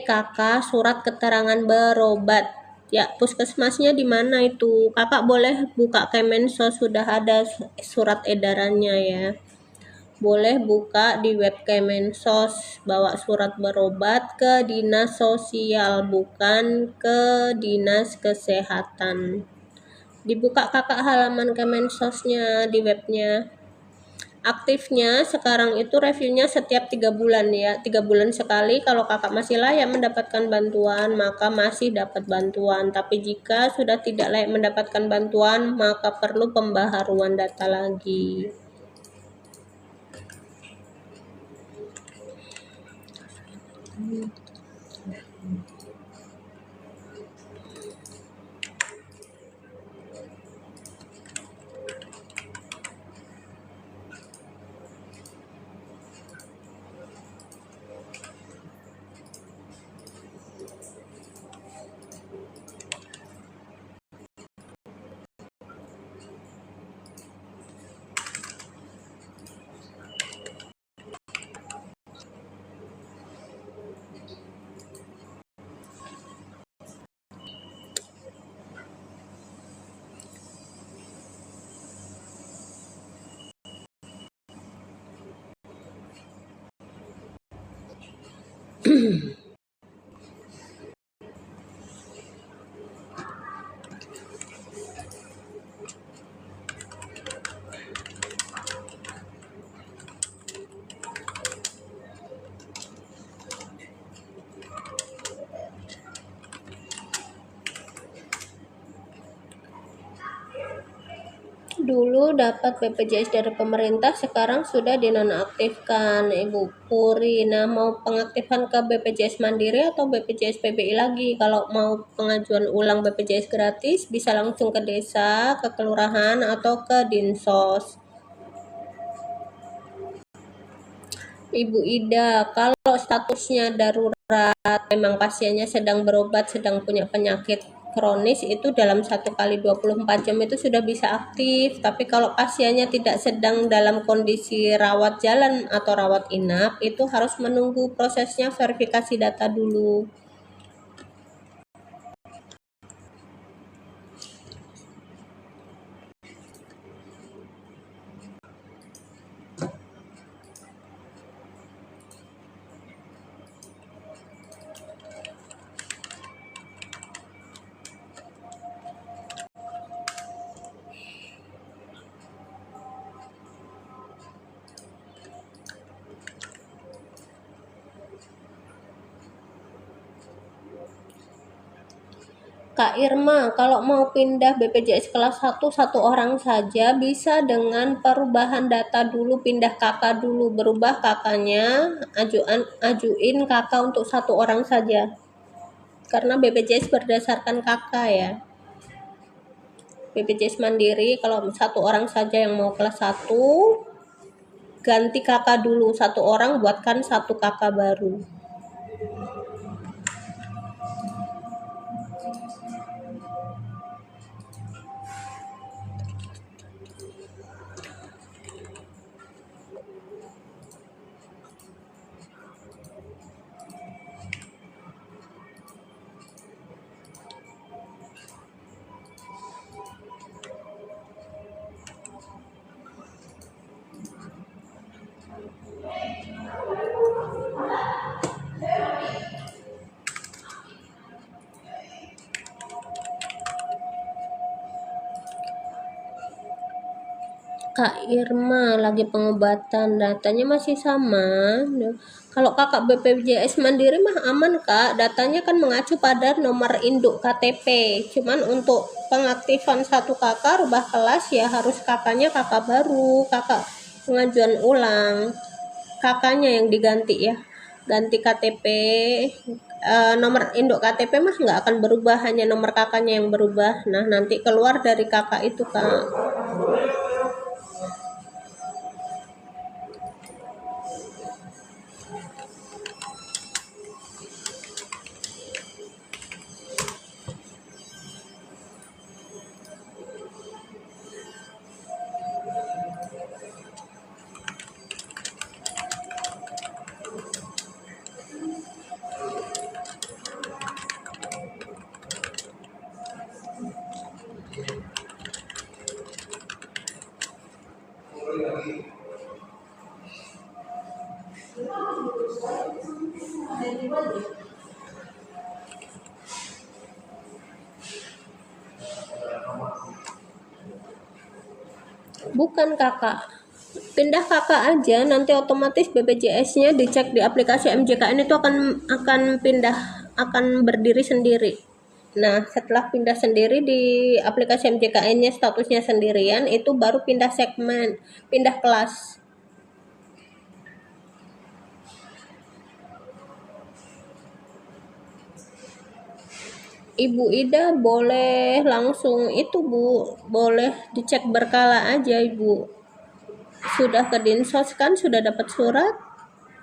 kakak, surat keterangan berobat. Ya, puskesmasnya di mana itu? Kakak boleh buka Kemensos, sudah ada surat edarannya ya. Boleh buka di web Kemensos, bawa surat berobat ke dinas sosial, bukan ke dinas kesehatan. Dibuka kakak halaman Kemensosnya di webnya. Aktifnya sekarang itu reviewnya setiap 3 bulan ya, 3 bulan sekali. Kalau kakak masih layak mendapatkan bantuan, maka masih dapat bantuan. Tapi jika sudah tidak layak mendapatkan bantuan, maka perlu pembaharuan data lagi. Dulu dapat BPJS dari pemerintah, sekarang sudah dinonaktifkan Ibu Puri. Nah, mau pengaktifan ke BPJS Mandiri atau BPJS PBI lagi? Kalau mau pengajuan ulang BPJS gratis, bisa langsung ke desa, ke kelurahan, atau ke Dinsos. Ibu Ida, kalau statusnya darurat, memang pasiennya sedang berobat, sedang punya penyakit kronis, itu dalam 1 kali 24 jam itu sudah bisa aktif. Tapi kalau pasiennya tidak sedang dalam kondisi rawat jalan atau rawat inap, itu harus menunggu prosesnya verifikasi data dulu. Kak Irma, kalau mau pindah BPJS kelas 1 satu orang saja bisa dengan perubahan data dulu, pindah kakak dulu, berubah kakaknya, ajuin kakak untuk satu orang saja. Karena BPJS berdasarkan kakak ya. BPJS Mandiri kalau satu orang saja yang mau kelas 1, ganti kakak dulu satu orang, buatkan satu kakak baru. Kak Irma lagi pengobatan, datanya masih sama. Kalau kakak BPJS Mandiri mah aman kak, datanya kan mengacu pada nomor induk KTP. Cuman untuk pengaktifan satu kakak rubah kelas ya harus kakaknya kakak baru, kakak pengajuan ulang, kakaknya yang diganti ya, ganti KTP. Nomor induk KTP mah nggak akan berubah, hanya nomor kakaknya yang berubah. Nah nanti keluar dari kakak itu kak. Bukan kakak, pindah kakak aja, nanti otomatis BPJS-nya dicek di aplikasi MJKN itu akan pindah, akan berdiri sendiri. Nah setelah pindah sendiri di aplikasi MJKN-nya statusnya sendirian, itu baru pindah segmen, pindah kelas. Ibu Ida boleh langsung itu Bu, boleh dicek berkala aja Ibu. Sudah ke Dinsos kan, sudah dapat surat,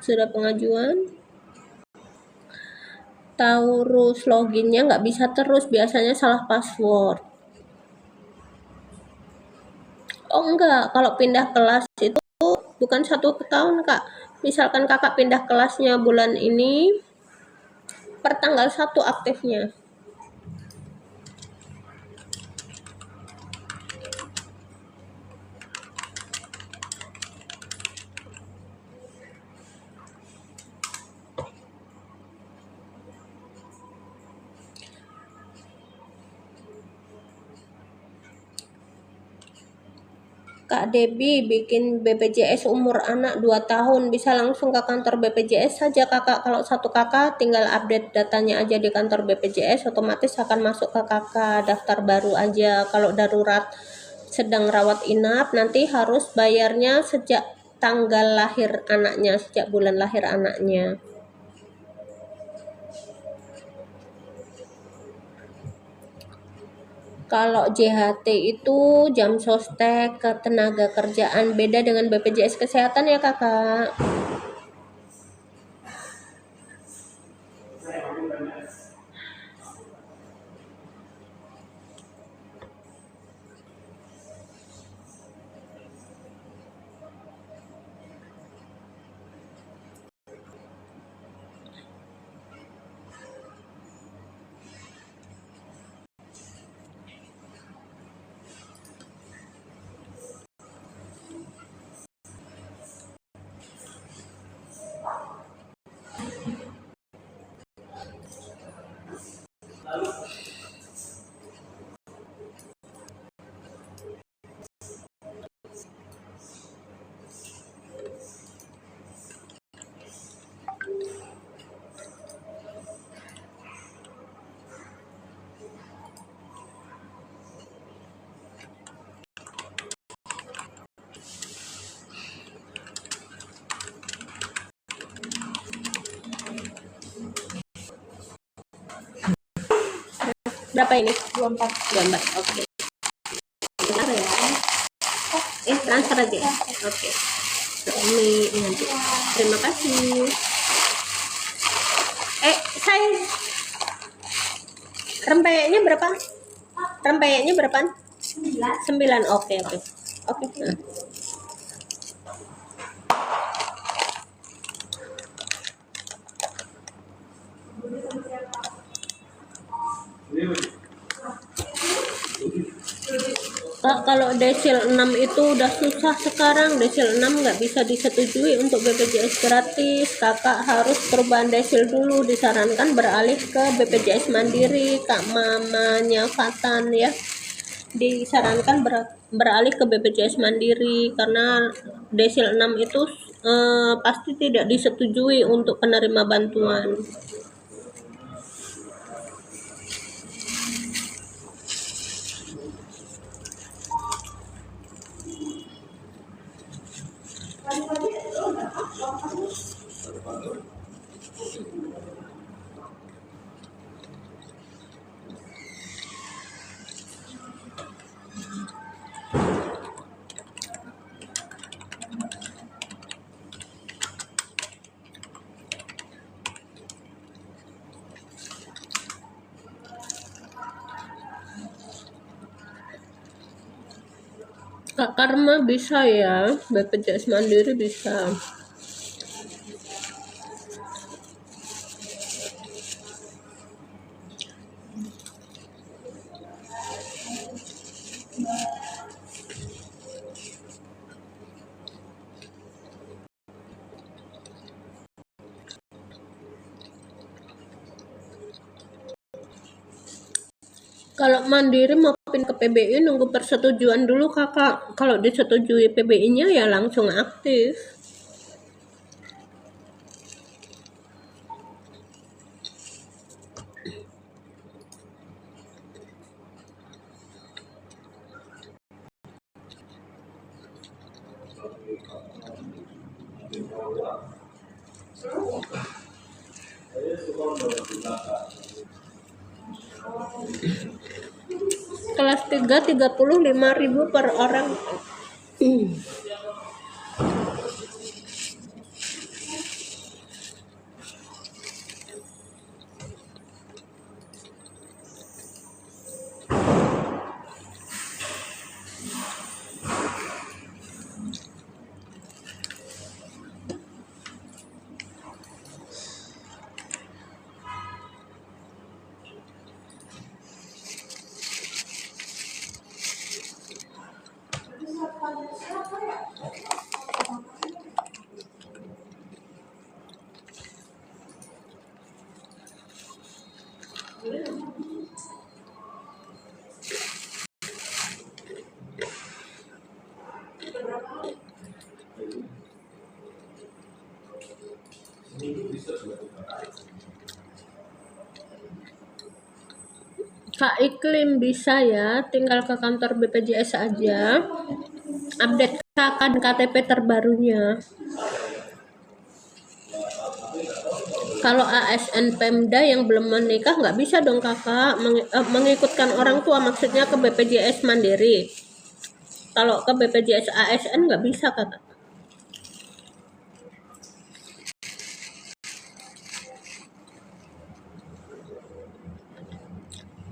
sudah pengajuan. Taurus loginnya nggak bisa terus, biasanya salah password. Oh enggak, kalau pindah kelas itu bukan 1 tahun kak. Misalkan kakak pindah kelasnya bulan ini, per tanggal 1 aktifnya. Kak Debi bikin BPJS umur anak 2 tahun, bisa langsung ke kantor BPJS saja kakak. Kalau satu kakak tinggal update datanya aja di kantor BPJS, otomatis akan masuk ke kakak, daftar baru aja. Kalau darurat sedang rawat inap, nanti harus bayarnya sejak tanggal lahir anaknya, sejak bulan lahir anaknya. Kalau JHT itu jam sostek ketenaga kerjaan, beda dengan BPJS kesehatan ya kakak. Berapa ini? 24. 24. Oke. Bentar ya. Transfer aja ya. Oke. Ini nanti. Terima kasih. Saya rempeyeknya berapa? Rempeyeknya berapa? 9. Oke. Nah. Kak, kalau desil 6 itu udah susah sekarang. Desil 6 nggak bisa disetujui untuk BPJS gratis. Kakak harus perubahan desil dulu. Disarankan beralih ke BPJS Mandiri. Kak mamanya Fatan ya, disarankan beralih ke BPJS Mandiri karena desil 6 itu pasti tidak disetujui untuk penerima bantuan. Kak Karma bisa ya, BPJS Mandiri bisa. Kalau Mandiri mau pindah ke PBI nunggu persetujuan dulu kakak. Kalau disetujui PBI-nya ya langsung aktif. Kelas 3 35.000 per orang. Kak Iklim bisa ya, tinggal ke kantor BPJS aja, update kakak KTP terbarunya. Kalau ASN Pemda yang belum menikah nggak bisa dong kakak mengikutkan orang tua, maksudnya ke BPJS Mandiri. Kalau ke BPJS ASN nggak bisa kakak.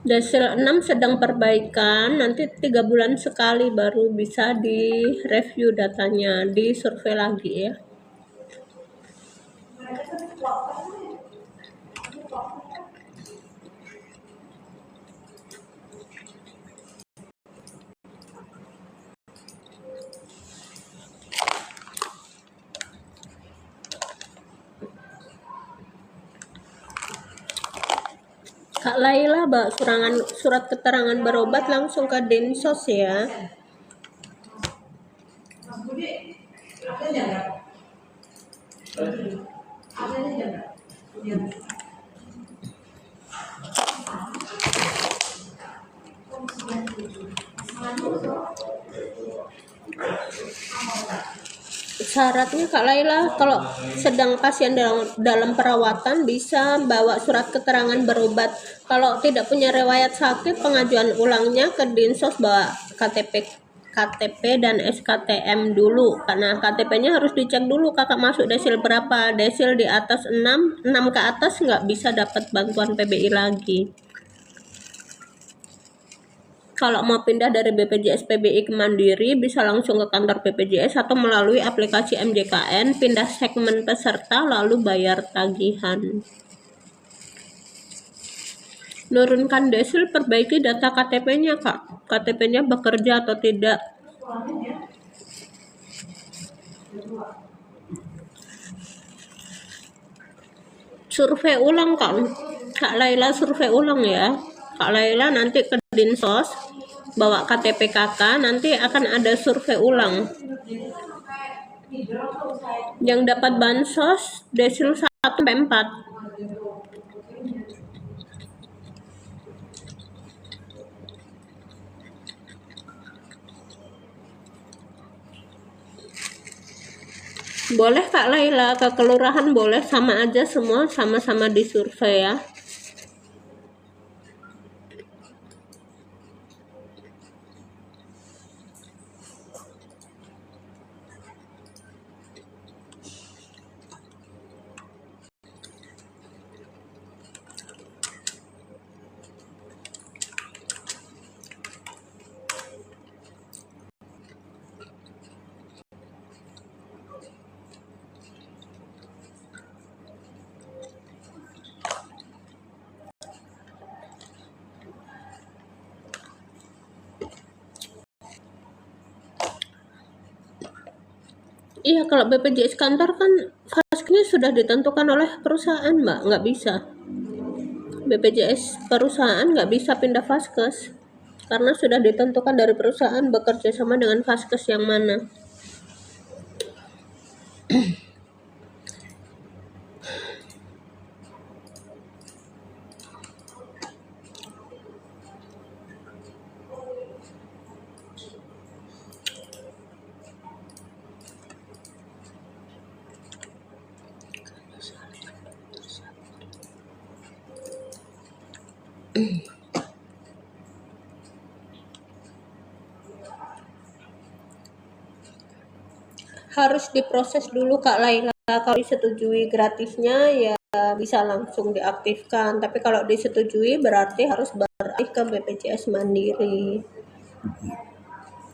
Desil 6 sedang perbaikan, nanti 3 bulan sekali baru bisa di review datanya, di survei lagi ya. Kak Laila, surat keterangan berobat langsung ke Dinsos ya. Syaratnya Kak Laila, kalau sedang pasien dalam perawatan bisa bawa surat keterangan berobat. Kalau tidak punya riwayat sakit, pengajuan ulangnya ke Dinsos bawa KTP dan SKTM dulu, karena KTP-nya harus dicek dulu kakak masuk desil berapa. Desil di atas 6 ke atas nggak bisa dapat bantuan PBI lagi. Kalau mau pindah dari BPJS PBI ke Mandiri, bisa langsung ke kantor BPJS atau melalui aplikasi MJKN, pindah segmen peserta lalu bayar tagihan. Nurunkan desil, perbaiki data KTP-nya Kak. KTP-nya bekerja atau tidak. Survei ulang Kak Laila, survei ulang ya. Kak Laila nanti ke Dinsos bawa KTP kakak, nanti akan ada survei ulang. Yang dapat bansos desil 1-4. Boleh Kak Laila, ke kelurahan boleh, sama aja semua, sama-sama disurvei ya. Iya, kalau BPJS kantor kan vaskesnya sudah ditentukan oleh perusahaan, Mbak. Nggak bisa. BPJS perusahaan nggak bisa pindah vaskes. Karena sudah ditentukan dari perusahaan bekerja sama dengan vaskes yang mana. Harus diproses dulu Kak Laila. Kalau disetujui gratisnya ya bisa langsung diaktifkan. Tapi kalau disetujui berarti harus beralih ke BPJS Mandiri.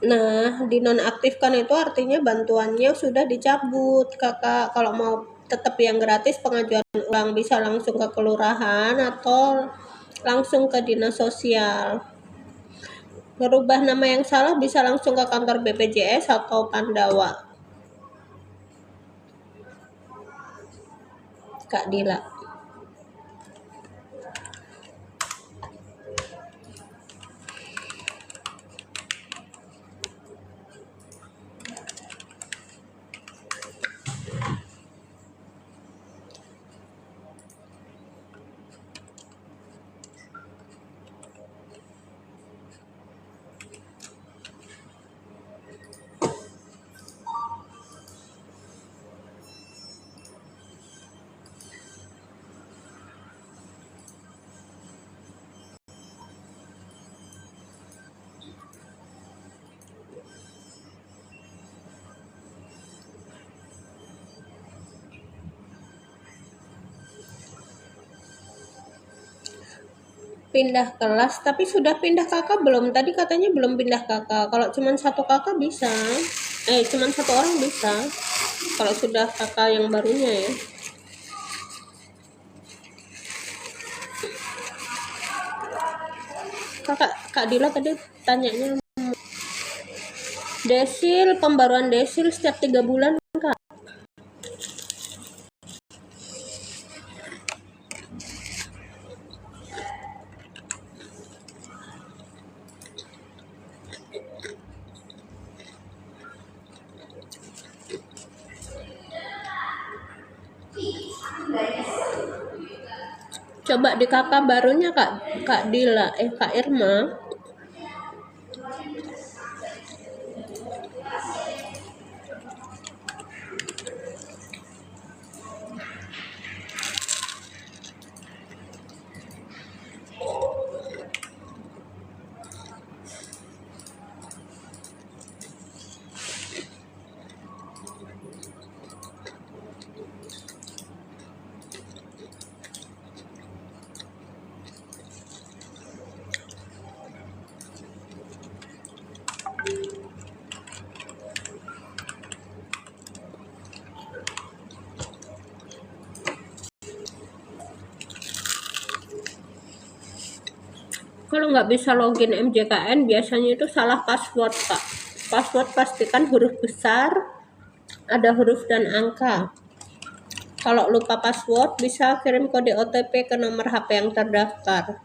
Nah, dinonaktifkan itu artinya bantuannya sudah dicabut, Kakak. Kalau mau tetap yang gratis, pengajuan ulang bisa langsung ke kelurahan atau langsung ke dinas sosial. Merubah nama yang salah bisa langsung ke kantor BPJS atau Pandawa. Kak Dila. Pindah kelas, tapi sudah pindah kakak belum? Tadi katanya belum pindah kakak. Kalau cuma satu kakak bisa. Cuma satu orang bisa. Kalau sudah kakak yang barunya ya. Kak Dila tadi tanyanya desil, pembaruan desil setiap 3 bulan Kak. Coba di kakak barunya Kak Dila, Kak Irma. Kalau nggak bisa login MJKN biasanya itu salah password Kak. Password pastikan huruf besar, ada huruf dan angka. Kalau lupa password bisa kirim kode OTP ke nomor HP yang terdaftar.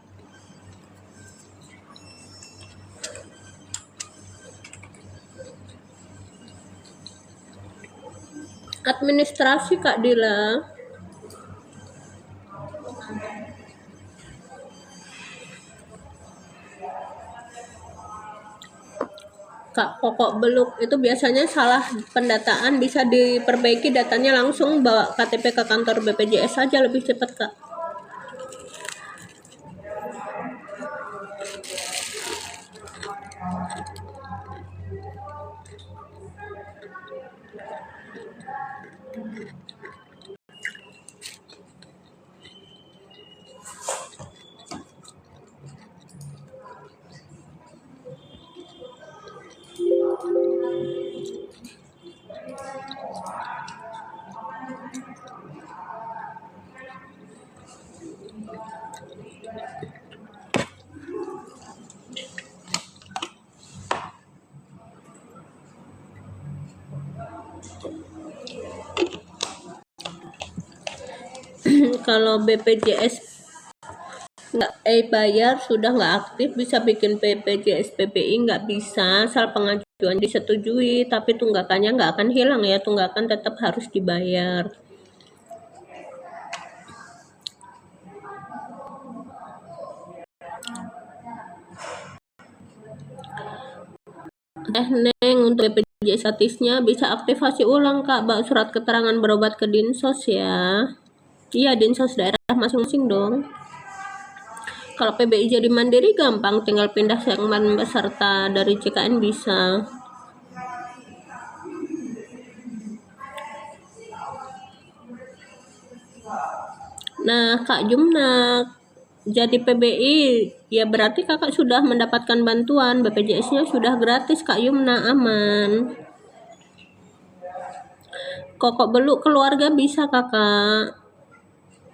Administrasi Kak Dila. Kak Kokok Beluk itu biasanya salah pendataan, bisa diperbaiki datanya langsung bawa KTP ke kantor BPJS saja, lebih cepat Kak. Kalau BPJS nggak bayar sudah nggak aktif, bisa bikin BPJS PBI nggak bisa, asal pengajuan disetujui, tapi tunggakannya nggak akan hilang ya, tunggakan tetap harus dibayar. Neng, untuk BPJS gratisnya bisa aktifasi ulang Kak, bawa surat keterangan berobat ke Dinsos ya. Iya, Dinsos daerah masing-masing dong. Kalau PBI jadi mandiri gampang, tinggal pindah segmen peserta dari JKN bisa. Nah, Kak Jumna jadi PBI, ya berarti kakak sudah mendapatkan bantuan, BPJS-nya sudah gratis Kak Yumna, aman. Kokok Beluk keluarga bisa kakak.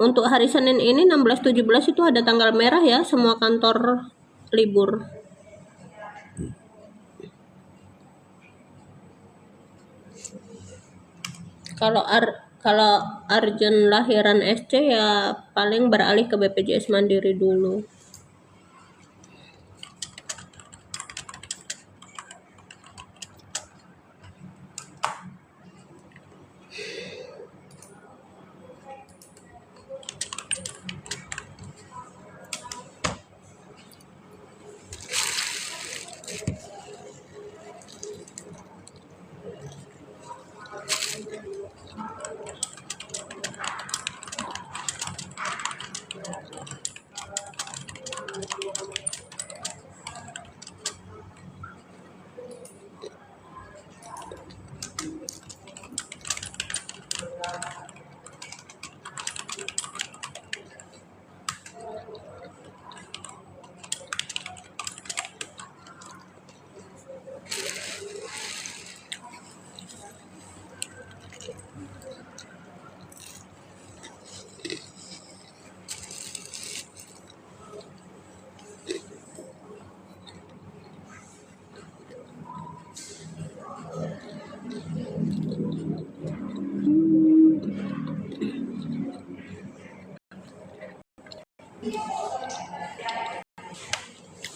Untuk hari Senin ini 16-17 itu ada tanggal merah ya, semua kantor libur. Kalau Arjen lahiran SC ya paling beralih ke BPJS Mandiri dulu.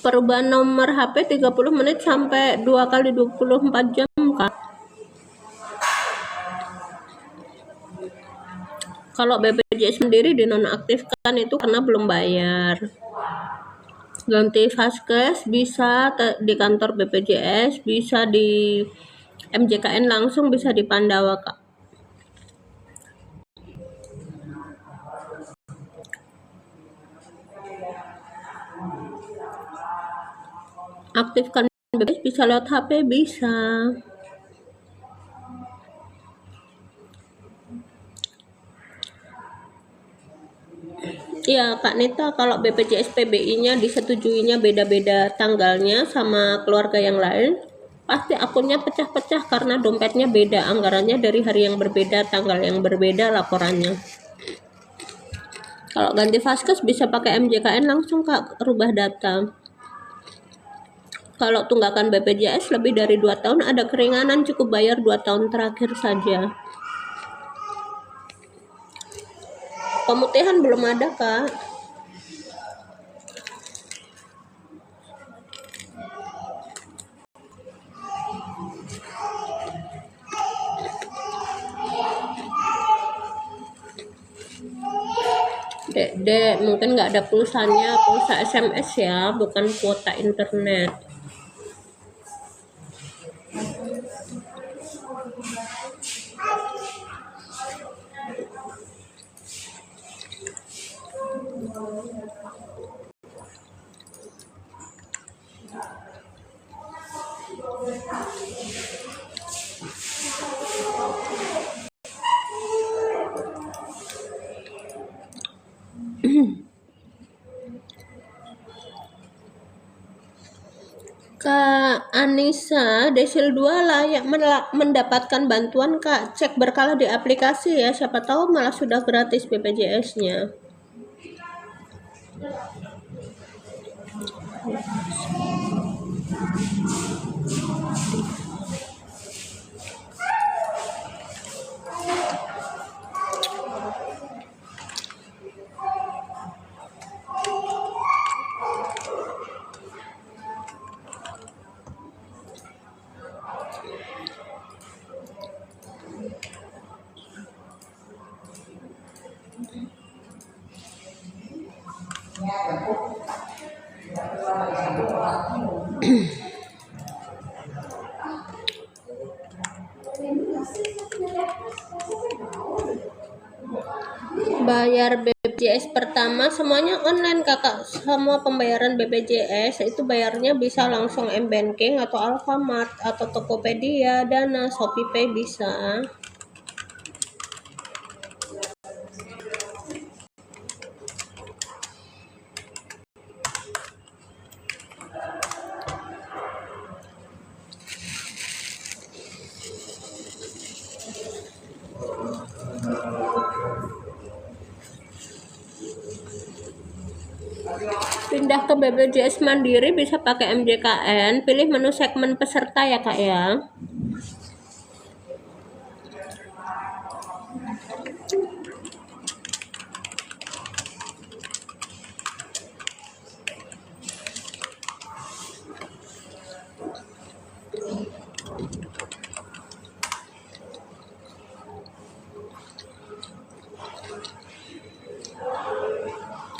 Perubahan nomor HP 30 menit sampai 2 kali 24 jam Kak. Kalau BPJS sendiri dinonaktifkan itu karena belum bayar. Ganti Vaskes bisa di kantor BPJS, bisa di MJKN langsung, bisa di Pandawa Kak. Aktifkan BPJS bisa lewat HP, bisa. Iya Kak Nita, kalau BPJS PBI-nya disetujuinya beda-beda tanggalnya sama keluarga yang lain, pasti akunnya pecah-pecah karena dompetnya beda, anggarannya dari hari yang berbeda, tanggal yang berbeda laporannya. Kalau ganti Vaskes bisa pakai MJKN langsung Kak, rubah data. Kalau tunggakan BPJS lebih dari 2 tahun ada keringanan, cukup bayar 2 tahun terakhir saja. Pemutihan belum ada, Kak. Dek, mungkin nggak ada pulsanya, pulsa SMS ya, bukan kuota internet. Kak Anissa, Desil 2 layak mendapatkan bantuan, Kak. Cek berkala di aplikasi ya, siapa tahu malah sudah gratis BPJS-nya. Bayar BPJS pertama semuanya online, Kakak. Semua pembayaran BPJS itu bayarnya bisa langsung M-Banking atau Alfamart atau Tokopedia, Dana, ShopeePay bisa. Pindah ke BPJS Mandiri bisa pakai MJKN, pilih menu segmen peserta ya, Kak ya.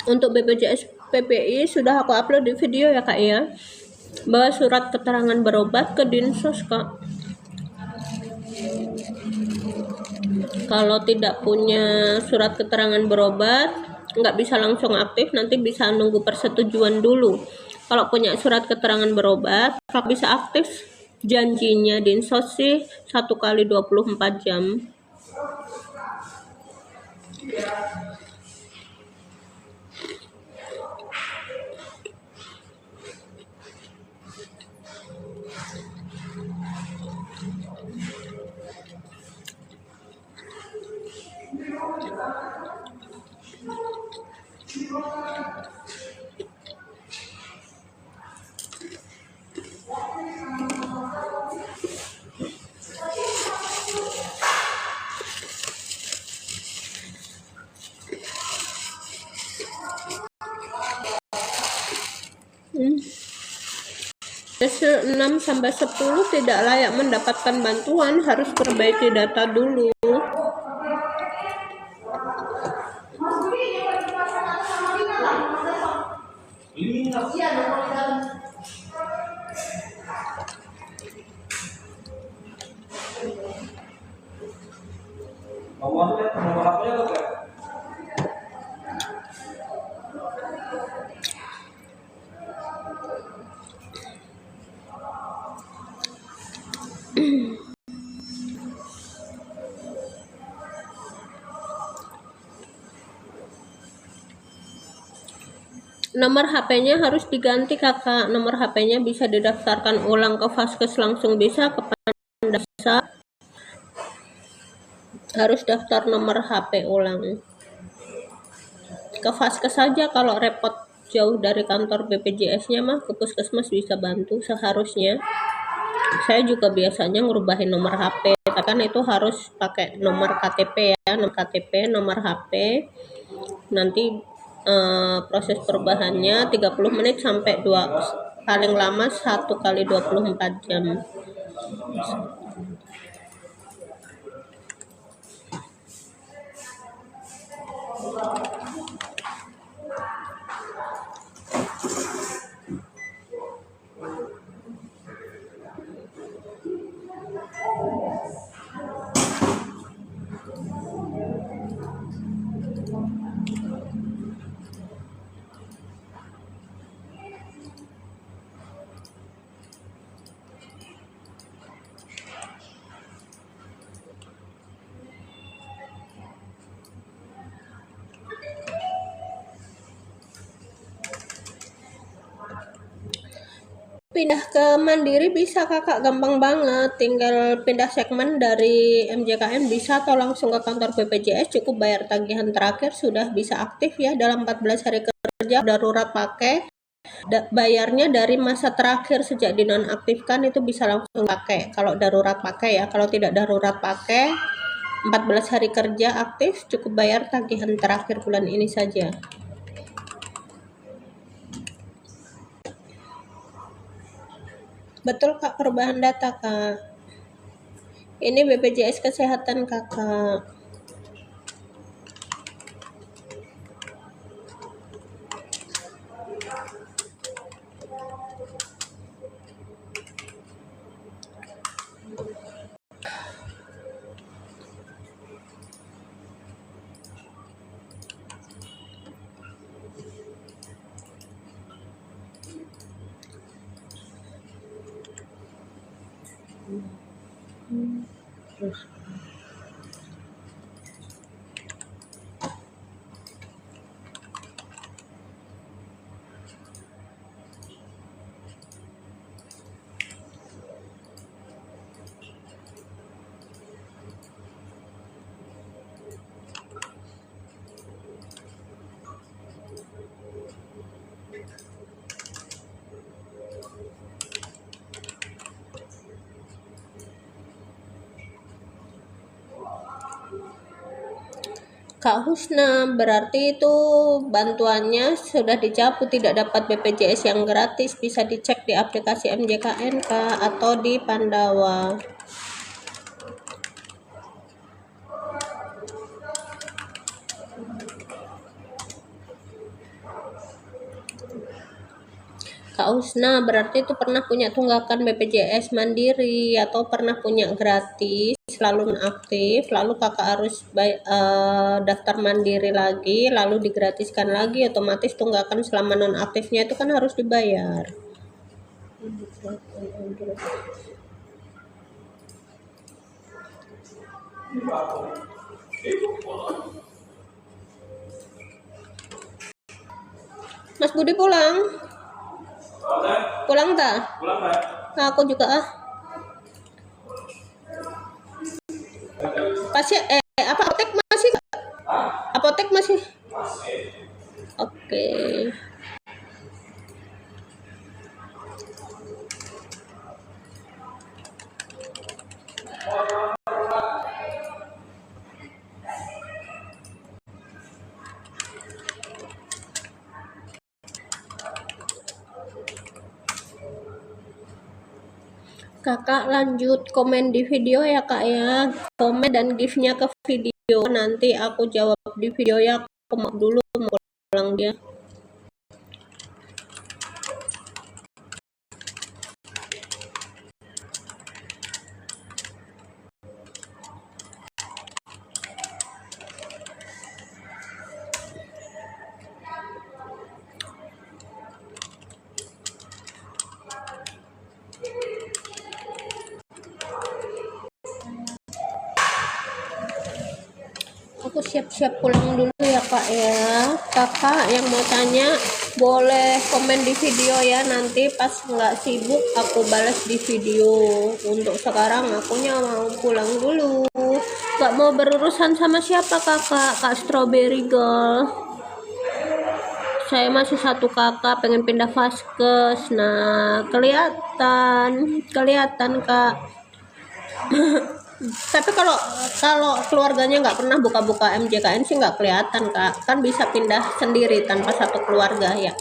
Untuk BPJS PPI sudah aku upload di video ya, Kak ya. Bawa surat keterangan berobat ke Dinsos, Kak. Kalau tidak punya surat keterangan berobat, nggak bisa langsung aktif, nanti bisa nunggu persetujuan dulu. Kalau punya surat keterangan berobat, Kak bisa aktif. Janjinya Dinsos sih 1 kali 24 jam. Desil 6 sampai 10 tidak layak mendapatkan bantuan, harus perbaiki data dulu. Nomor HP-nya tuh, Kak? Nomor HP-nya harus diganti, Kakak. Nomor HP-nya bisa didaftarkan ulang ke Vaskes langsung bisa, ke Pandasa. Harus daftar nomor HP ulang. Ke Vaskes saja kalau repot jauh dari kantor BPJS-nya mah ke puskesmas bisa bantu seharusnya. Saya juga biasanya ngerubahin nomor HP, kan itu harus pakai nomor KTP ya, nomor KTP, nomor HP. Nanti proses perubahannya 30 menit sampai 2, paling lama 1 kali 24 jam. Pindah ke Mandiri bisa kakak, gampang banget, tinggal pindah segmen dari MJKN bisa, atau langsung ke kantor BPJS, cukup bayar tagihan terakhir sudah bisa aktif ya dalam 14 hari kerja. Darurat pakai, bayarnya dari masa terakhir sejak dinonaktifkan itu bisa langsung pakai kalau darurat pakai ya. Kalau tidak darurat pakai 14 hari kerja aktif, cukup bayar tagihan terakhir bulan ini saja. Betul kak, perubahan data kak. Ini BPJS Kesehatan kakak. Kak Husna, berarti itu bantuannya sudah dicabut, tidak dapat BPJS yang gratis. Bisa dicek di aplikasi MJKN Kak, atau di Pandawa. Kak Husna, berarti itu pernah punya tunggakan BPJS Mandiri atau pernah punya gratis, selalu aktif, lalu kakak harus daftar Mandiri lagi, lalu digratiskan lagi, otomatis tunggakan selama nonaktifnya itu kan harus dibayar. Mas Budi pulang? Pulang tak? Pulang, Pak. Nah, aku juga Pasien apa apotek masih? Apotek masih? Oke. Kakak lanjut komen di video ya kak ya, komen dan give-nya ke video, nanti aku jawab di video ya. Aku mau dulu, mau pulang dia. Aku siap-siap pulang dulu ya kak ya. Kakak yang mau tanya boleh komen di video ya, nanti pas nggak sibuk aku balas di video. Untuk sekarang akunya mau pulang dulu, nggak mau berurusan sama siapa kakak. Kak Strawberry Girl saya masih satu kakak pengen pindah vaskes. Nah, kelihatan Kak. Tapi kalau keluarganya nggak pernah buka-buka MJKN sih nggak kelihatan Kak. Kan bisa pindah sendiri tanpa satu keluarga ya.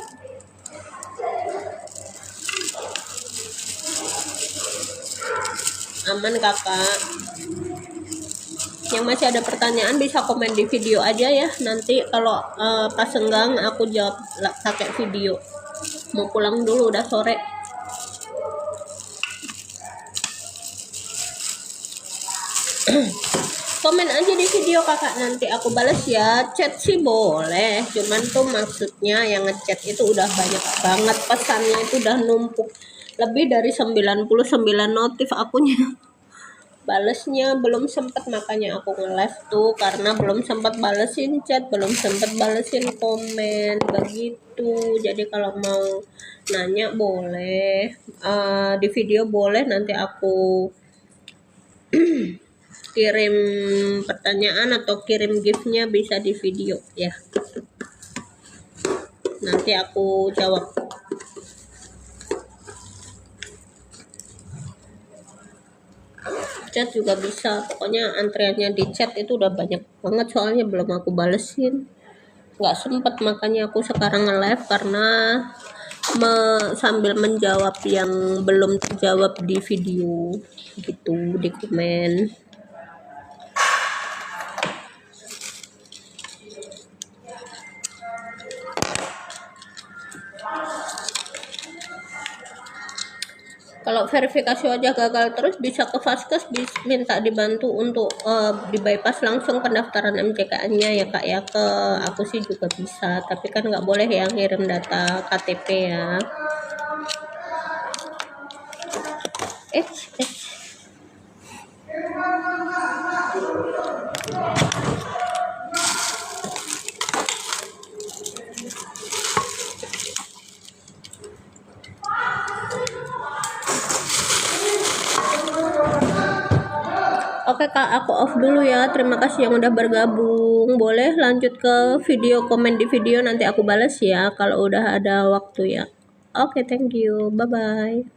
Aman Kakak. Yang masih ada pertanyaan bisa komen di video aja ya. Nanti kalau pas senggang aku jawab pakai video. Mau pulang dulu udah sore. Komen aja di video Kakak, nanti aku balas ya. Chat sih boleh, cuman tuh maksudnya yang ngechat itu udah banyak banget, pesannya itu udah numpuk. Lebih dari 99 notif akunya. Balesnya belum sempat, makanya aku nge-live tuh karena belum sempat balesin chat, belum sempat balesin komen begitu. Jadi kalau mau nanya boleh, di video boleh, nanti aku kirim pertanyaan atau kirim gift-nya bisa di video ya. Nanti aku jawab. Chat juga bisa, pokoknya antriannya di chat itu udah banyak banget, soalnya belum aku balesin, nggak sempet, makanya aku sekarang nge-live karena sambil menjawab yang belum terjawab di video gitu, di komen. Kalau verifikasi wajah gagal terus bisa ke vaskes, minta dibantu untuk di bypass langsung pendaftaran MJKN-nya ya Kak ya. Ke aku sih juga bisa, tapi kan nggak boleh ya ngirim data KTP ya. Oke Kak, aku off dulu ya. Terima kasih yang udah bergabung. Boleh lanjut ke video, komen di video, nanti aku balas ya kalau udah ada waktu ya. Oke, thank you. Bye-bye.